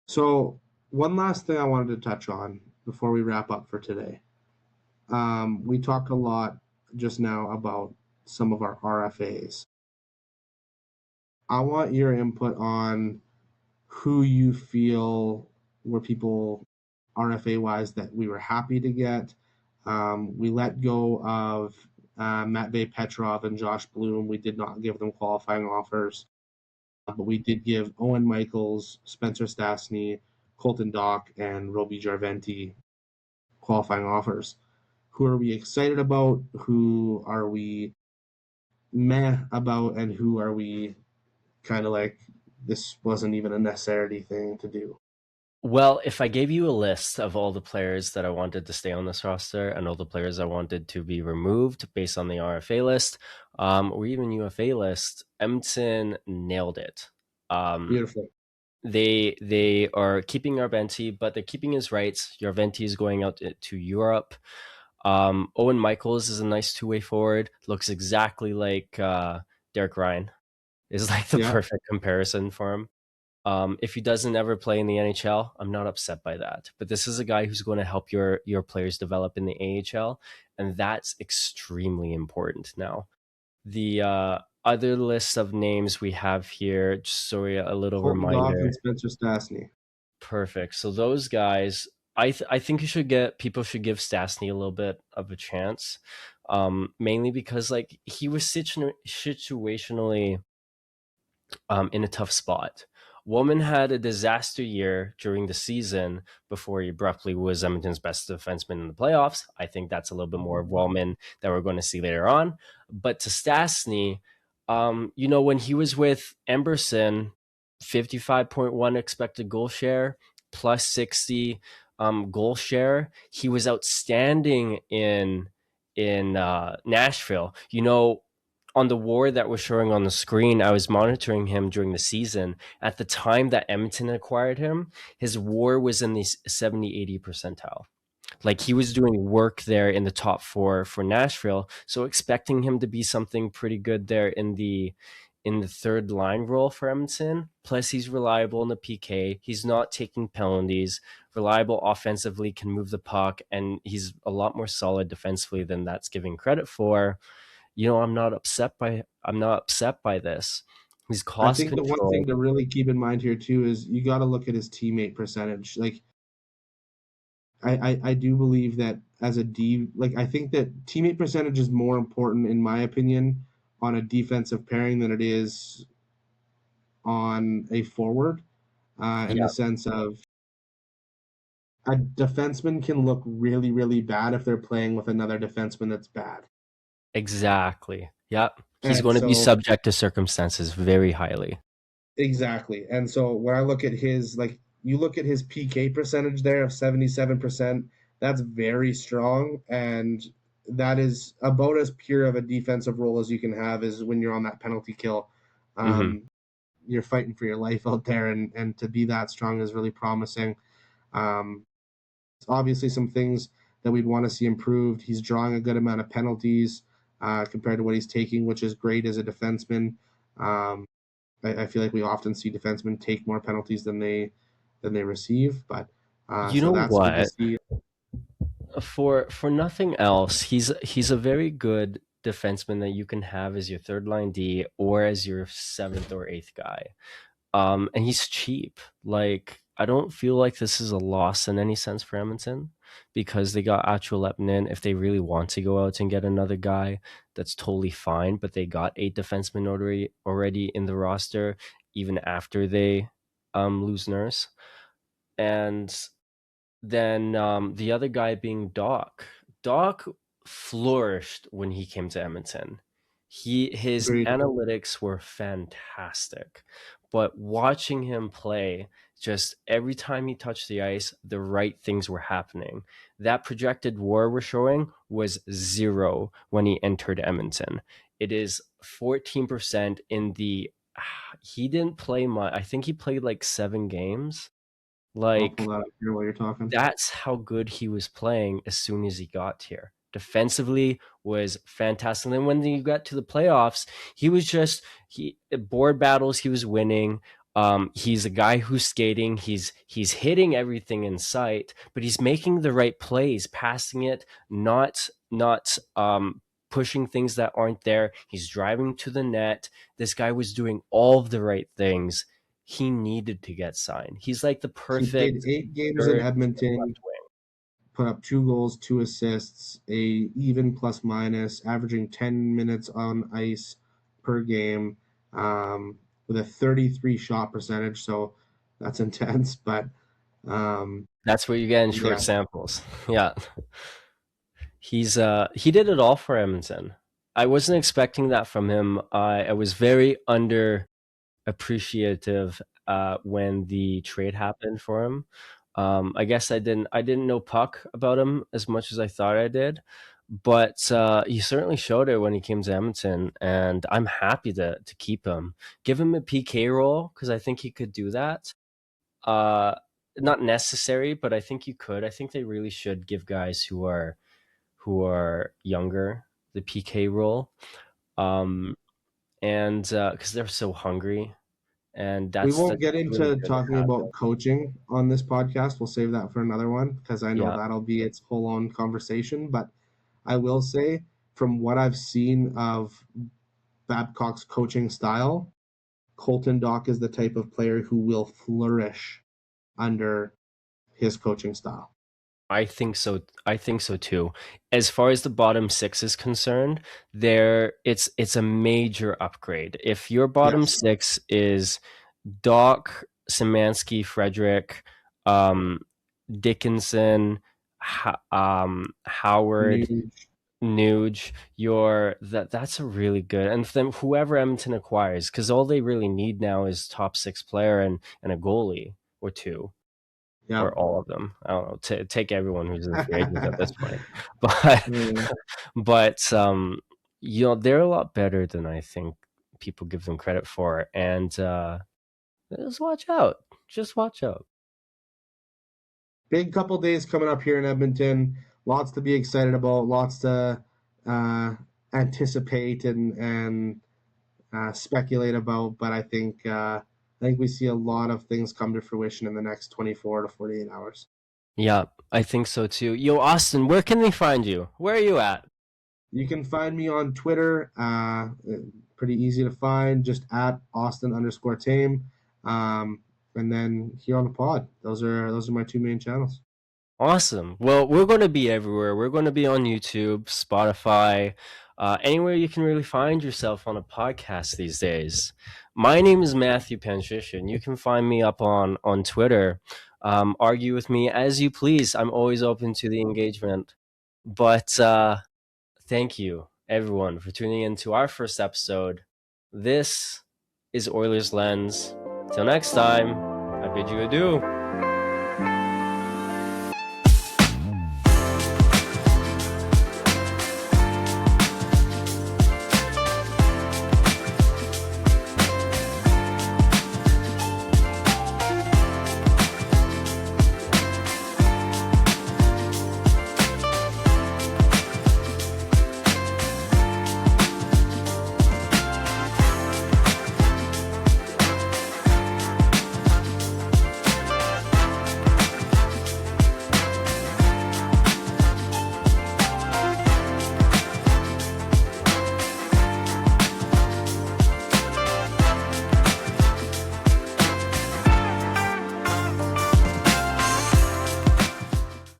So one last thing I wanted to touch on before we wrap up for today. We talked a lot just now about some of our RFAs. I want your input on who you feel were people RFA wise that we were happy to get. We let go of Matvey Petrov and Josh Bloom. We did not give them qualifying offers, but we did give Owen Michaels, Spencer Stastny, Colton Dock, and Roby Jarventi qualifying offers. Who are we excited about? Who are we meh about? And who are we kind of like, this wasn't even a necessary thing to do? Well, if I gave you a list of all the players that I wanted to stay on this roster and all the players I wanted to be removed based on the RFA list, or even UFA list, Edmonton nailed it. Um, Beautiful. they are keeping Yarventi, but they're keeping his rights. Yarventi is going out to Europe. Owen Michaels is a nice two-way forward. Looks exactly like Derek Ryan. Is like the Yeah. perfect comparison for him. If he doesn't ever play in the NHL, I'm not upset by that. But this is a guy who's going to help your players develop in the AHL, and that's extremely important now. The other list of names we have here, just sorry, a little Colton Goff and reminder. Spencer Stastny. Perfect. So those guys, I think people should give Stastny a little bit of a chance, mainly because like he was situationally in a tough spot. Woman had a disaster year during the season before he abruptly was Edmonton's best defenseman in the playoffs. I think that's a little bit more of Wellman that we're going to see later on. But to Stastny, when he was with Emberson, 55.1 expected goal share, plus 60 goal share. He was outstanding in Nashville. On the war that was showing on the screen, I was monitoring him during the season. At the time that Edmonton acquired him, his war was in the 70, 80 percentile. Like he was doing work there in the top four for Nashville. So expecting him to be something pretty good there in the third line role for Edmonton. Plus he's reliable in the PK. He's not taking penalties, reliable offensively, can move the puck, and he's a lot more solid defensively than that's giving credit for. I'm not upset by this. He's I cost think the one thing control. to really keep in mind here too is you got to look at his teammate percentage. Like I do believe that as a D, like I think that teammate percentage is more important in my opinion on a defensive pairing than it is on a forward. In Yeah, the sense of a defenseman can look really really bad if they're playing with another defenseman that's bad. exactly. Yep. He's And going to be so subject to circumstances very highly. exactly. And so when I look at his like you look at his PK percentage there of 77%, that's very strong and that is about as pure of a defensive role as you can have is when you're on that penalty kill. Hmm. Um, you're fighting for your life out there and to be that strong is really promising. Um, obviously some things that we'd want to see improved. He's drawing a good amount of penalties compared to what he's taking, which is great as a defenseman. Um, I feel like we often see defensemen take more penalties than they receive, but You so know that's good to what? see. For nothing else, he's a very good defenseman that you can have as your third line D or as your seventh or eighth guy. And he's cheap. Like I don't feel like this is a loss in any sense for Edmonton because they got Acho Lepnin. If they really want to go out and get another guy, that's totally fine. But they got 8 defensemen already in the roster, even after they lose Nurse. And then the other guy being Doc. Doc flourished when he came to Edmonton. His Agreed. analytics were fantastic, but watching him play, just every time he touched the ice, the right things were happening. That projected WAR we're showing was 0 when he entered Edmonton. It is 14% in the. He didn't play much. I think he played like 7 games. I'll pull Like that up here while you're talking. that's how good he was playing as soon as he got here. Defensively was fantastic. And then when you got to the playoffs, he was just he board battles he was winning. He's a guy who's skating. He's hitting everything in sight, but he's making the right plays, passing it, not pushing things that aren't there. He's driving to the net. This guy was doing all of the right things. He needed to get signed. He's like the He played perfect 8 games in third Edmonton, left wing. put up 2 goals, 2 assists, a even plus minus, averaging 10 minutes on ice per game, with a 33 shot percentage. So that's intense, but um, That's what you get in short yeah, samples. Yeah. He did it all for Edmonton. I wasn't expecting that from him. I was very under appreciative when the trade happened for him. I guess I didn't know puck about him as much as I thought I did, but he certainly showed it when he came to Edmonton, and I'm happy to keep him. Give him a PK role because I think he could do that. Uh, Not necessary, but I think you could. I think they really should give guys who are younger the PK role, and because they're so hungry and We that's won't get really into good to talking have. about coaching on this podcast. We'll save that for another one because I know Yeah, that'll be its whole own conversation. But I will say, from what I've seen of Babcock's coaching style, Colton Dock is the type of player who will flourish under his coaching style. I think so. I think so too. As far as the bottom six is concerned, it's a major upgrade. If your bottom Yes. six is Doc, Szymanski, Frederick, um, Dickinson, Howard, New, Nuge, that's a really good, and then whoever Edmonton acquires, because all they really need now is top six player and a goalie or two yeah. or all of them. I don't know. Take everyone who's in free agents at this point, but Mm. but they're a lot better than I think people give them credit for, and just watch out. Just watch out. Big couple days coming up here in Edmonton. Lots to be excited about. Lots to uh, anticipate and speculate about. But I think we see a lot of things come to fruition in the next 24 to 48 hours. Yeah, I think so too. Yo, Austin, where can they find you? Where are you at? You can find me on Twitter. Pretty easy to find, just at Austin_Tame. And then here on the pod. Those are my two main channels. Awesome. Well, we're going to be everywhere. We're going to be on YouTube, Spotify, anywhere you can really find yourself on a podcast these days. My name is Matthew Penchish, and you can find me up on Twitter. Argue with me as you please. I'm always open to the engagement. But thank you, everyone, for tuning in to our first episode. This is Oilers Lens. Till next time, I bid you adieu.